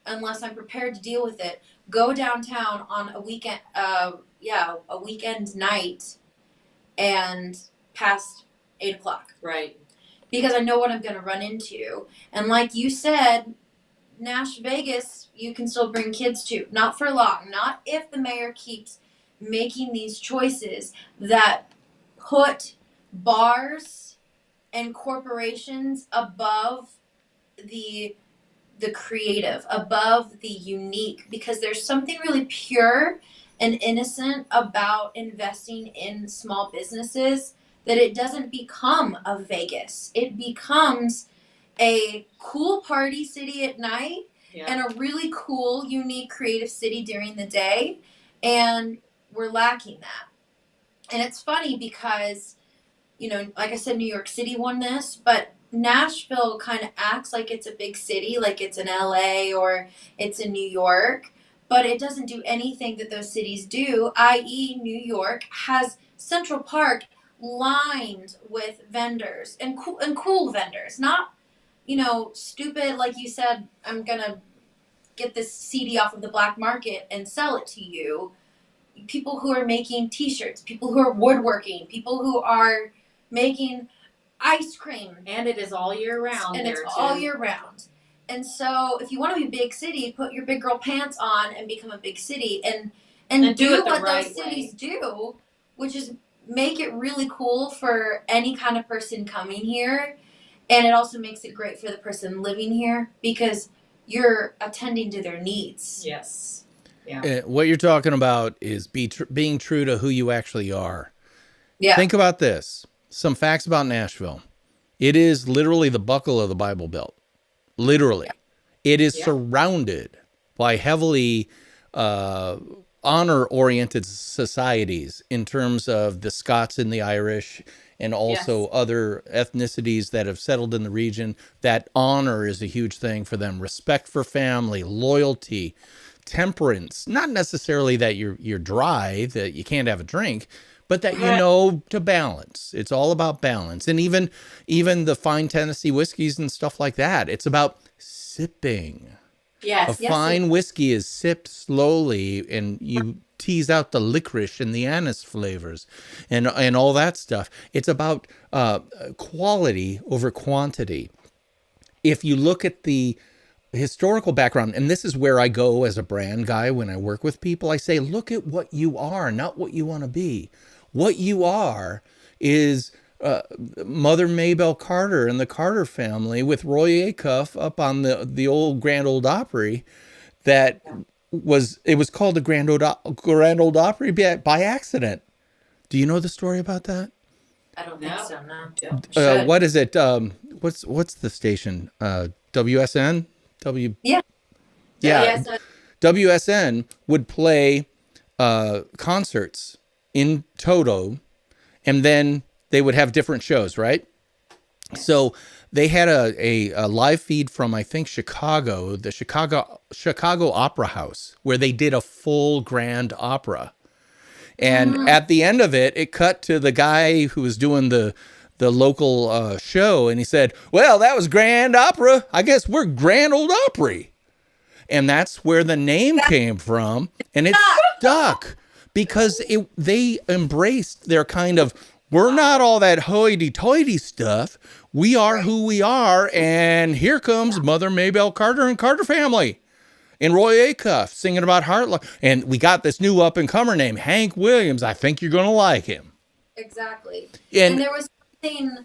unless I'm prepared to deal with it, go downtown on a weekend night and past 8 o'clock Right. because I know what I'm going to run into. And like you said, Vegas, you can still bring kids to. Not for long. Not if the mayor keeps making these choices that put bars and corporations above the creative, above the unique, because there's something really pure and innocent about investing in small businesses that it doesn't become a Vegas. It becomes a cool party city at night Yeah. and a really cool, unique, creative city during the day. And we're lacking that. And it's funny because, you know, like I said, New York City won this, but Nashville kind of acts like it's a big city, like it's in LA or it's in New York, but it doesn't do anything that those cities do, i.e., New York has Central Park lined with vendors and cool vendors, not, you know, stupid, like you said, I'm gonna get this CD off of the black market and sell it to you. People who are making t-shirts, people who are woodworking, people who are making ice cream. And it is all year round. And it's all year round. And so if you want to be a big city, put your big girl pants on and become a big city and do it the what right those cities do, which is make it really cool for any kind of person coming here. And it also makes it great for the person living here because you're attending to their needs. Yes. Yeah. What you're talking about is being true to who you actually are. Yeah. Think about this. Some facts about Nashville. It is literally the buckle of the Bible Belt. Literally. It is surrounded by heavily honor-oriented societies in terms of the Scots and the Irish and also other ethnicities that have settled in the region. That honor is a huge thing for them. Respect for family, loyalty, temperance. Not necessarily that you're dry, that you can't have a drink, but that you know to balance. It's all about balance. And even the fine Tennessee whiskeys and stuff like that, it's about sipping. Yes. A fine whiskey is sipped slowly, and you tease out the licorice and the anise flavors and all that stuff. It's about quality over quantity. If you look at the historical background, and this is where I go as a brand guy when I work with people, I say, look at what you are, not what you want to be. What you are is Mother Maybelle Carter and the Carter family with Roy Acuff up on the old Grand Ole Opry. That was called the Grand Ole Opry by accident. Do you know the story about that? I don't think so. No. What is it? What's the station? WSN. Yeah. WSN would play concerts in toto, and then they would have different shows, right? So they had a live feed from, I think, Chicago, the Chicago Opera House, where they did a full grand opera. And at the end of it, it cut to the guy who was doing the local show, and he said, well, that was grand opera. I guess we're Grand Ole Opry. And that's where the name came from, and it stuck because they embraced their kind of, we're not all that hoity-toity stuff. We are who we are, and here comes Mother Maybelle Carter and Carter family. And Roy Acuff singing about Heartland. And we got this new up-and-comer named Hank Williams. I think you're going to like him. Exactly. And there was something,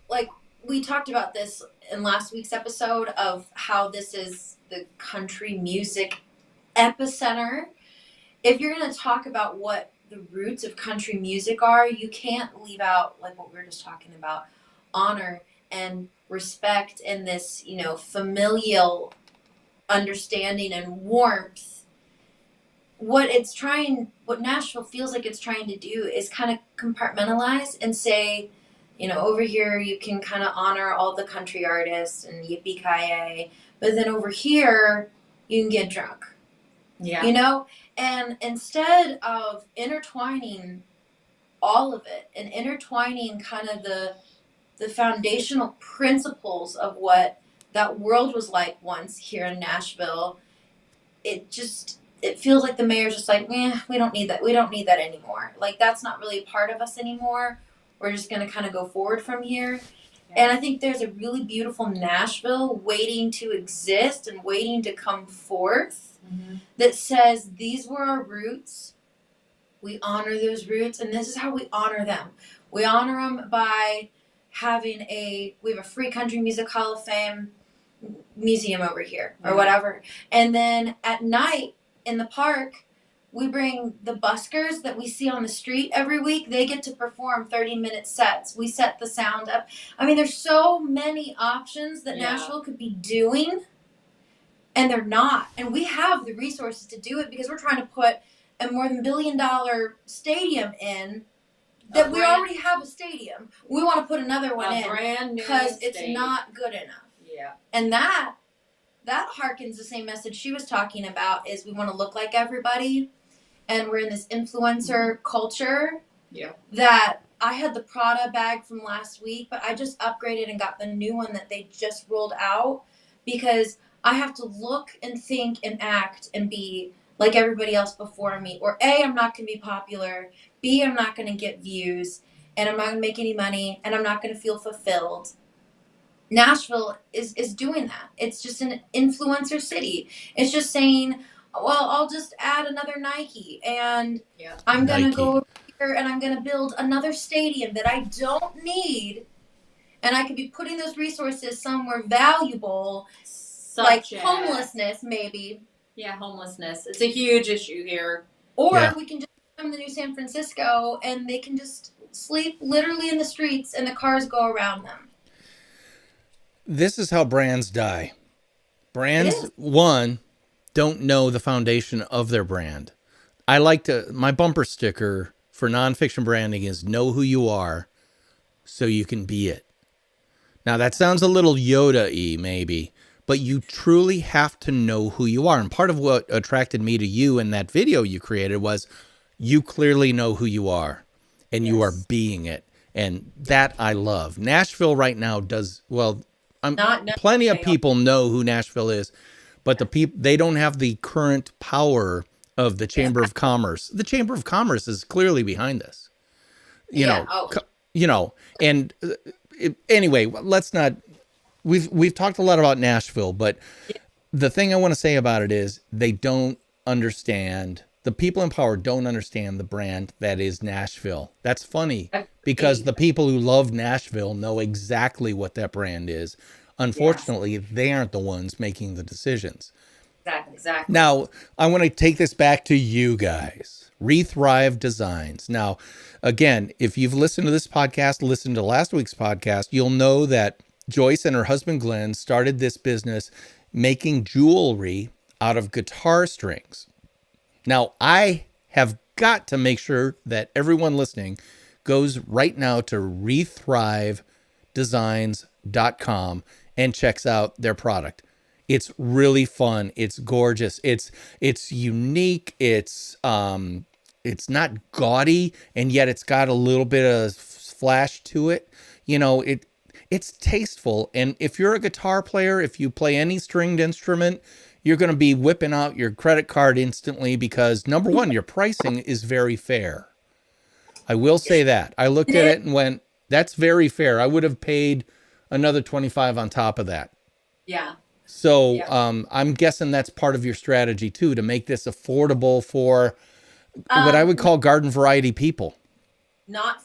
like, we talked about this in last week's episode of how this is the country music epicenter. If you're going to talk about what the roots of country music are, you can't leave out, like what we were just talking about, honor and respect and this, you know, familial understanding and warmth. What Nashville feels like it's trying to do is kind of compartmentalize and say, you know, over here you can kind of honor all the country artists and yippee-ki-yay, but then over here you can get drunk. Yeah. You know? And instead of intertwining all of it and intertwining kind of the foundational principles of what that world was like once here in Nashville, it feels like the mayor's just like, we don't need that. We don't need that anymore. Like, that's not really a part of us anymore. We're just going to kind of go forward from here. Yeah. And I think there's a really beautiful Nashville waiting to exist and waiting to come forth that says, these were our roots. We honor those roots, and this is how we honor them. We honor them by having we have a free country music hall of fame museum over here or whatever. And then at night in the park, We bring the buskers that we see on the street every week. They get to perform 30-minute sets. We set the sound up. I mean, there's so many options that Nashville could be doing, and they're not. And we have the resources to do it because we're trying to put a more than $1 billion stadium in that we already have a stadium. We want to put another one in brand new because it's stadium. not good enough. Yeah. And that harkens the same message she was talking about, is we want to look like everybody, and we're in this influencer culture. Yeah. That I had the Prada bag from last week, but I just upgraded and got the new one that they just rolled out because I have to look and think and act and be like everybody else before me. Or A, I'm not going to be popular. B, I'm not going to get views, and I'm not going to make any money, and I'm not going to feel fulfilled. Nashville is doing that. It's just an influencer city. It's just saying, well, I'll just add another Nike, and I'm going to go over here and I'm going to build another stadium that I don't need, and I could be putting those resources somewhere valuable, like homelessness maybe. Yeah, homelessness. It's a huge issue here. Or we can just become the new San Francisco, and they can just sleep literally in the streets and the cars go around them. This is how brands die. Brands, one, don't know the foundation of their brand. My bumper sticker for nonfiction branding is know who you are so you can be it. Now that sounds a little Yoda-y maybe, but you truly have to know who you are. And part of what attracted me to you in that video you created was you clearly know who you are and you are being it. And that I love. Nashville right now does, well, plenty of people know who Nashville is, but they don't have the current power of the Chamber of Commerce. The Chamber of Commerce is clearly behind this. And anyway, let's not. We've talked a lot about Nashville, but the thing I want to say about it is they don't understand. The people in power don't understand the brand that is Nashville. That's funny because the people who love Nashville know exactly what that brand is. Unfortunately, they aren't the ones making the decisions. Exactly. Now, I want to take this back to you guys. Rethrive Designs. Now, again, if you've listened to this podcast, listened to last week's podcast, you'll know that Joyce and her husband Glenn started this business making jewelry out of guitar strings. Now, I have got to make sure that everyone listening goes right now to rethrivedesigns.com and checks out their product. It's really fun. It's gorgeous. It's unique. It's not gaudy, and yet it's got a little bit of flash to it. It's tasteful. And if you're a guitar player, if you play any stringed instrument, you're going to be whipping out your credit card instantly because, number one, your pricing is very fair. I will say that. I looked at it and went, that's very fair. I would have paid another $25 on top of that. Yeah. So I'm guessing that's part of your strategy, too, to make this affordable for what I would call garden variety people. Not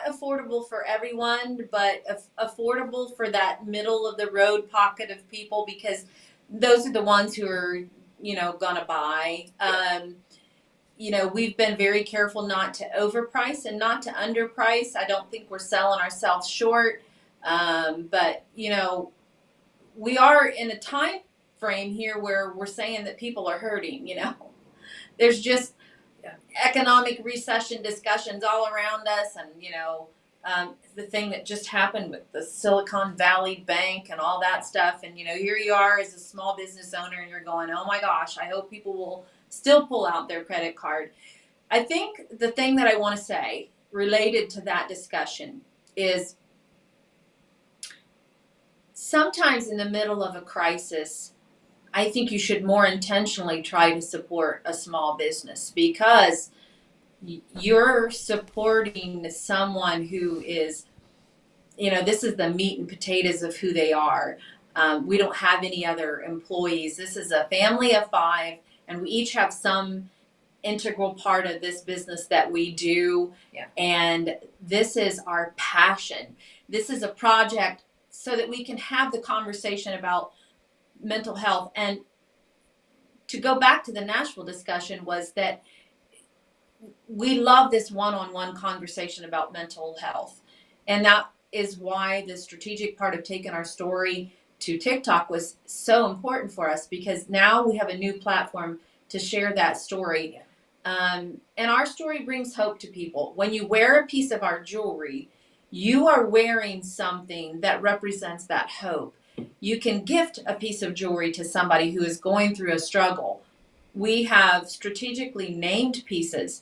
affordable for everyone, but affordable for that middle of the road pocket of people, because those are the ones who are, gonna buy. We've been very careful not to overprice and not to underprice. I don't think we're selling ourselves short. But we are in a time frame here where we're saying that people are hurting. There's just economic recession discussions all around us, and the thing that just happened with the Silicon Valley Bank and all that stuff, and here you are as a small business owner and you're going, oh my gosh, I hope people will still pull out their credit card. I think the thing that I want to say related to that discussion is sometimes in the middle of a crisis, I think you should more intentionally try to support a small business, because you're supporting someone who is, this is the meat and potatoes of who they are. We don't have any other employees. This is a family of 5, and we each have some integral part of this business that we do. Yeah. And this is our passion. This is a project so that we can have the conversation about mental health. And to go back to the Nashville discussion was that we love this one-on-one conversation about mental health. And that is why the strategic part of taking our story to TikTok was so important for us, because now we have a new platform to share that story. And our story brings hope to people. When you wear a piece of our jewelry, you are wearing something that represents that hope. You can gift a piece of jewelry to somebody who is going through a struggle. We have strategically named pieces.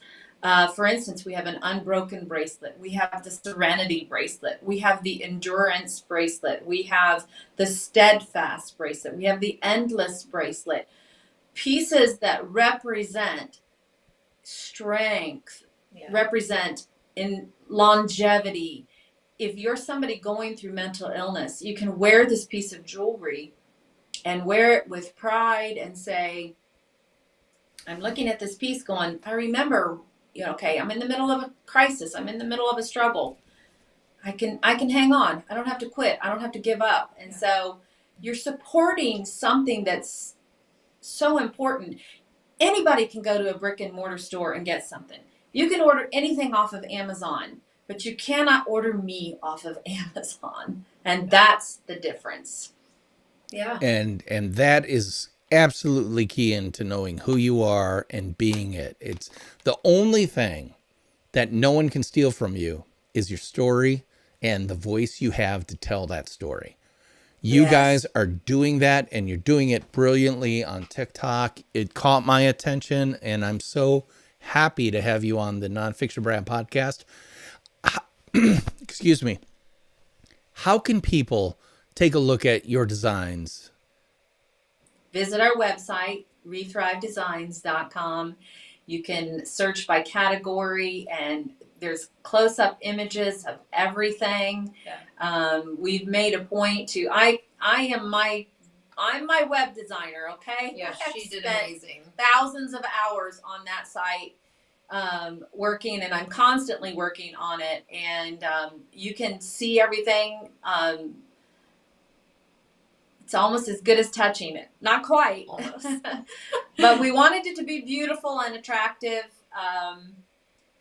For instance, we have an unbroken bracelet. We have the serenity bracelet. We have the endurance bracelet. We have the steadfast bracelet. We have the endless bracelet. Pieces that represent strength, represent in longevity. If you're somebody going through mental illness, you can wear this piece of jewelry and wear it with pride and say, I'm looking at this piece going, I remember, okay, I'm in the middle of a crisis. I'm in the middle of a struggle. I can hang on. I don't have to quit. I don't have to give up. And so you're supporting something that's so important. Anybody can go to a brick and mortar store and get something. You can order anything off of Amazon, but you cannot order me off of Amazon. And that's the difference. Yeah. And that is absolutely key into knowing who you are and being it. It's the only thing that no one can steal from you is your story and the voice you have to tell that story. You guys are doing that, and you're doing it brilliantly on TikTok. It caught my attention, and I'm so happy to have you on the Nonfiction Brand podcast. Excuse me. How can people take a look at your designs? Visit our website, rethrivedesigns.com. You can search by category, and there's close-up images of everything. We've made a point to, I'm my web designer, okay? Yeah, I she did spent amazing. thousands of hours on that site, working, and I'm constantly working on it. And you can see everything. It's almost as good as touching it. Not quite. Almost. But we wanted it to be beautiful and attractive.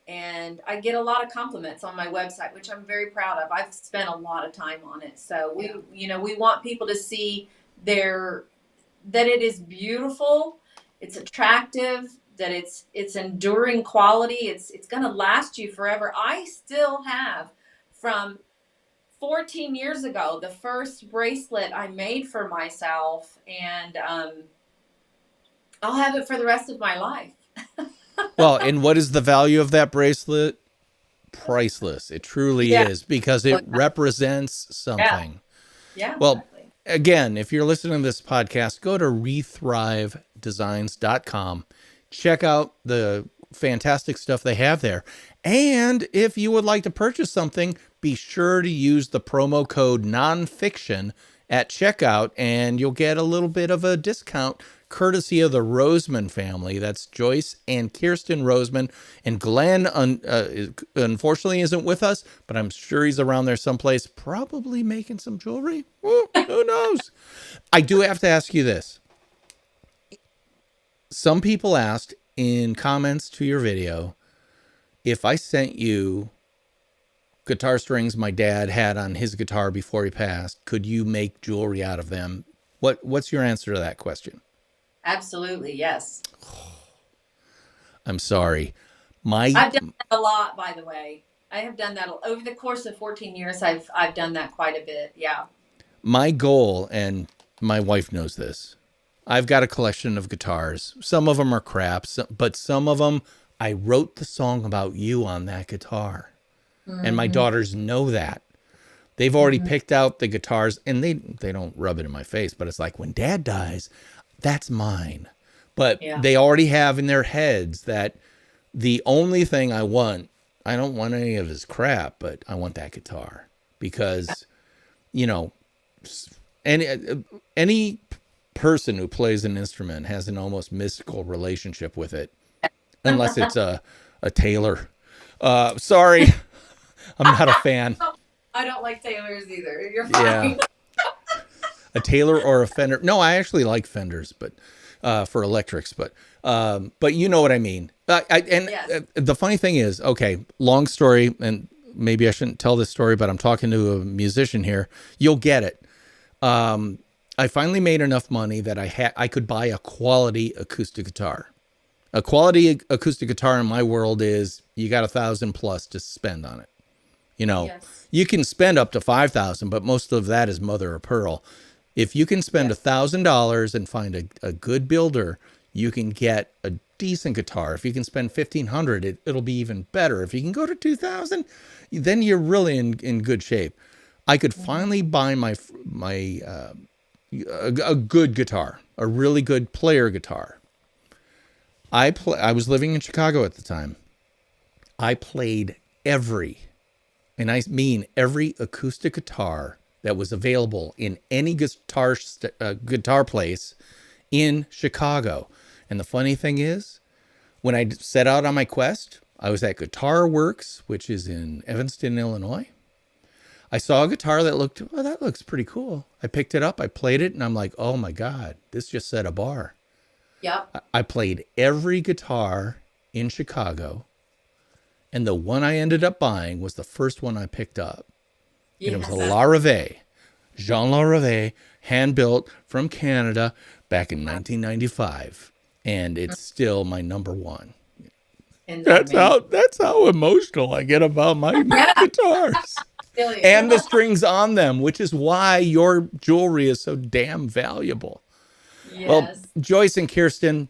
And I get a lot of compliments on my website, which I'm very proud of. I've spent a lot of time on it. So we want people to see that it is beautiful, it's attractive, that it's enduring quality. It's going to last you forever. I still have from 14 years ago the first bracelet I made for myself, and I'll have it for the rest of my life. Well, and what is the value of that bracelet? Priceless. It truly is, because it represents something. Yeah. Well, exactly. again, if you're listening to this podcast, go to rethrivedesigns.com. Check out the fantastic stuff they have there. And if you would like to purchase something, be sure to use the promo code NONFICTION at checkout, and you'll get a little bit of a discount courtesy of the Roseman family. That's Joyce and Kirsten Roseman. And Glenn, unfortunately, isn't with us, but I'm sure he's around there someplace, probably making some jewelry. Who knows? I do have to ask you this. Some people asked in comments to your video, if I sent you guitar strings my dad had on his guitar before he passed, could you make jewelry out of them? What's your answer to that question? Absolutely, yes. I'm sorry. I've done that a lot, by the way. I have done that over the course of 14 years. I've done that quite a bit. Yeah. My goal, and my wife knows this, I've got a collection of guitars. Some of them are crap, but some of them, I wrote the song about you on that guitar. Mm-hmm. And my daughters know that. They've already picked out the guitars, and they don't rub it in my face, but it's like, when Dad dies, that's mine. But they already have in their heads that the only thing I don't want any of his crap, but I want that guitar, because, any person who plays an instrument has an almost mystical relationship with it, unless it's a Taylor. Sorry, I'm not a fan. I don't like Taylors either. You're fine. Yeah. A Taylor or a Fender. No, I actually like Fenders, but for electrics, but you know what I mean. Yes. The funny thing is, okay, long story, and maybe I shouldn't tell this story, but I'm talking to a musician here. You'll get it. I finally made enough money that I could buy a quality acoustic guitar. A quality acoustic guitar in my world is you got $1,000+ to spend on it. You know, Yes. you can spend up to $5,000, but most of that is mother of pearl. If you can spend $1,000 and find a good builder, you can get a decent guitar. If you can spend $1,500, it'll be even better. If you can go to $2,000, then you're really in good shape. I could finally buy a good guitar, a really good player guitar. I was living in Chicago at the time. I played every, and I mean every acoustic guitar that was available in any guitar place in Chicago. And the funny thing is, when I set out on my quest, I was at Guitar Works, which is in Evanston, Illinois. I saw a guitar that looks pretty cool. I picked it up, I played it, and I'm like, oh my God, this just set a bar. Yep. I played every guitar in Chicago, and the one I ended up buying was the first one I picked up. And it was a La Reve, Jean La Reve, hand-built from Canada back in 1995. And it's still my number one. That's how emotional I get about my guitars. And the strings on them, which is why your jewelry is so damn valuable. Yes. Well, Joyce and Kirsten,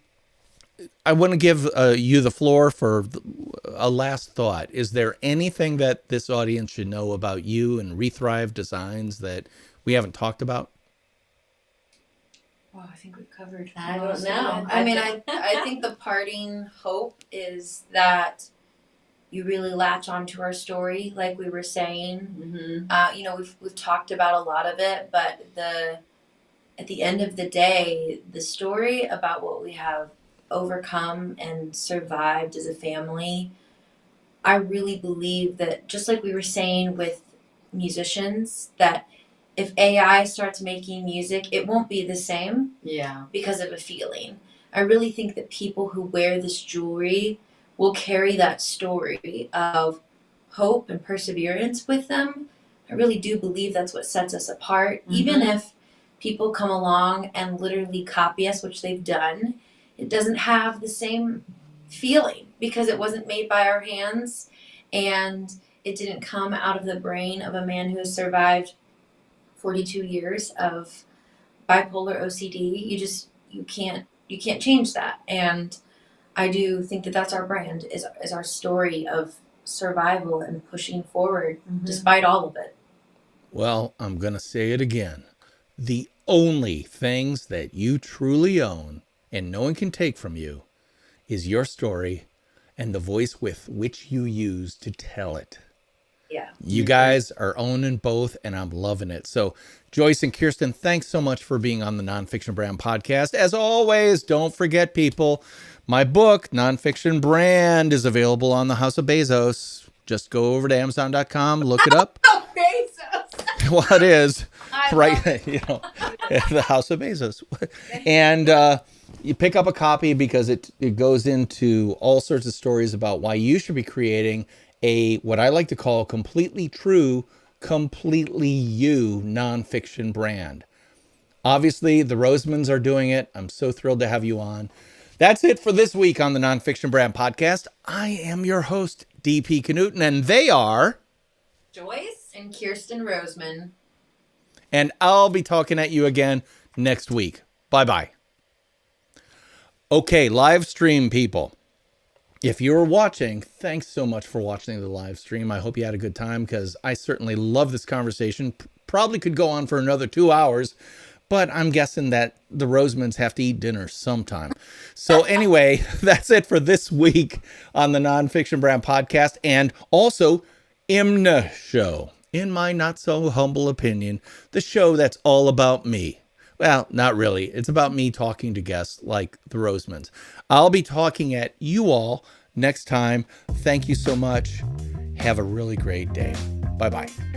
I want to give you the floor for a last thought. Is there anything that this audience should know about you and Rethrive Designs that we haven't talked about? Well, I think we've covered. I don't most of know. it. I mean, I think the parting hope is that you really latch onto our story, like we were saying. Mm-hmm. We've talked about a lot of it, but at the end of the day, the story about what we have overcome and survived as a family, I really believe that, just like we were saying with musicians, that if AI starts making music, it won't be the same. Yeah. Because of a feeling. I really think that people who wear this jewelry will carry that story of hope and perseverance with them. I really do believe that's what sets us apart. Mm-hmm. Even if people come along and literally copy us, which they've done, it doesn't have the same feeling because it wasn't made by our hands and it didn't come out of the brain of a man who has survived 42 years of bipolar OCD. You can't change that. And I do think that that's our brand, is our story of survival and pushing forward despite all of it. Well, I'm going to say it again. The only things that you truly own and no one can take from you is your story and the voice with which you use to tell it. Yeah. You guys are owning both, and I'm loving it. So, Joyce and Kirsten, thanks so much for being on the Nonfiction Brand podcast. As always, don't forget, people, my book, Nonfiction Brand, is available on the House of Bezos. Just go over to Amazon.com, look it up. Oh, Bezos. Well, it is. Right, It. The House of Bezos. And you pick up a copy because it goes into all sorts of stories about why you should be creating what I like to call completely true, completely you nonfiction brand. Obviously, the Rosemans are doing it. I'm so thrilled to have you on. That's it for this week on the Nonfiction Brand podcast. I am your host, DP Knudten, and they are Joyce And Kirsten Roseman. And I'll be talking at you again next week. Bye-bye. Okay, live stream people. If you're watching, thanks so much for watching the live stream. I hope you had a good time because I certainly love this conversation. Probably could go on for another 2 hours, but I'm guessing that the Rosemans have to eat dinner sometime. So anyway, that's it for this week on the Nonfiction Brand podcast and also IMNSHOW. In my not so humble opinion, the show that's all about me. Well, not really. It's about me talking to guests like the Rosemans. I'll be talking at you all next time. Thank you so much. Have a really great day. Bye-bye.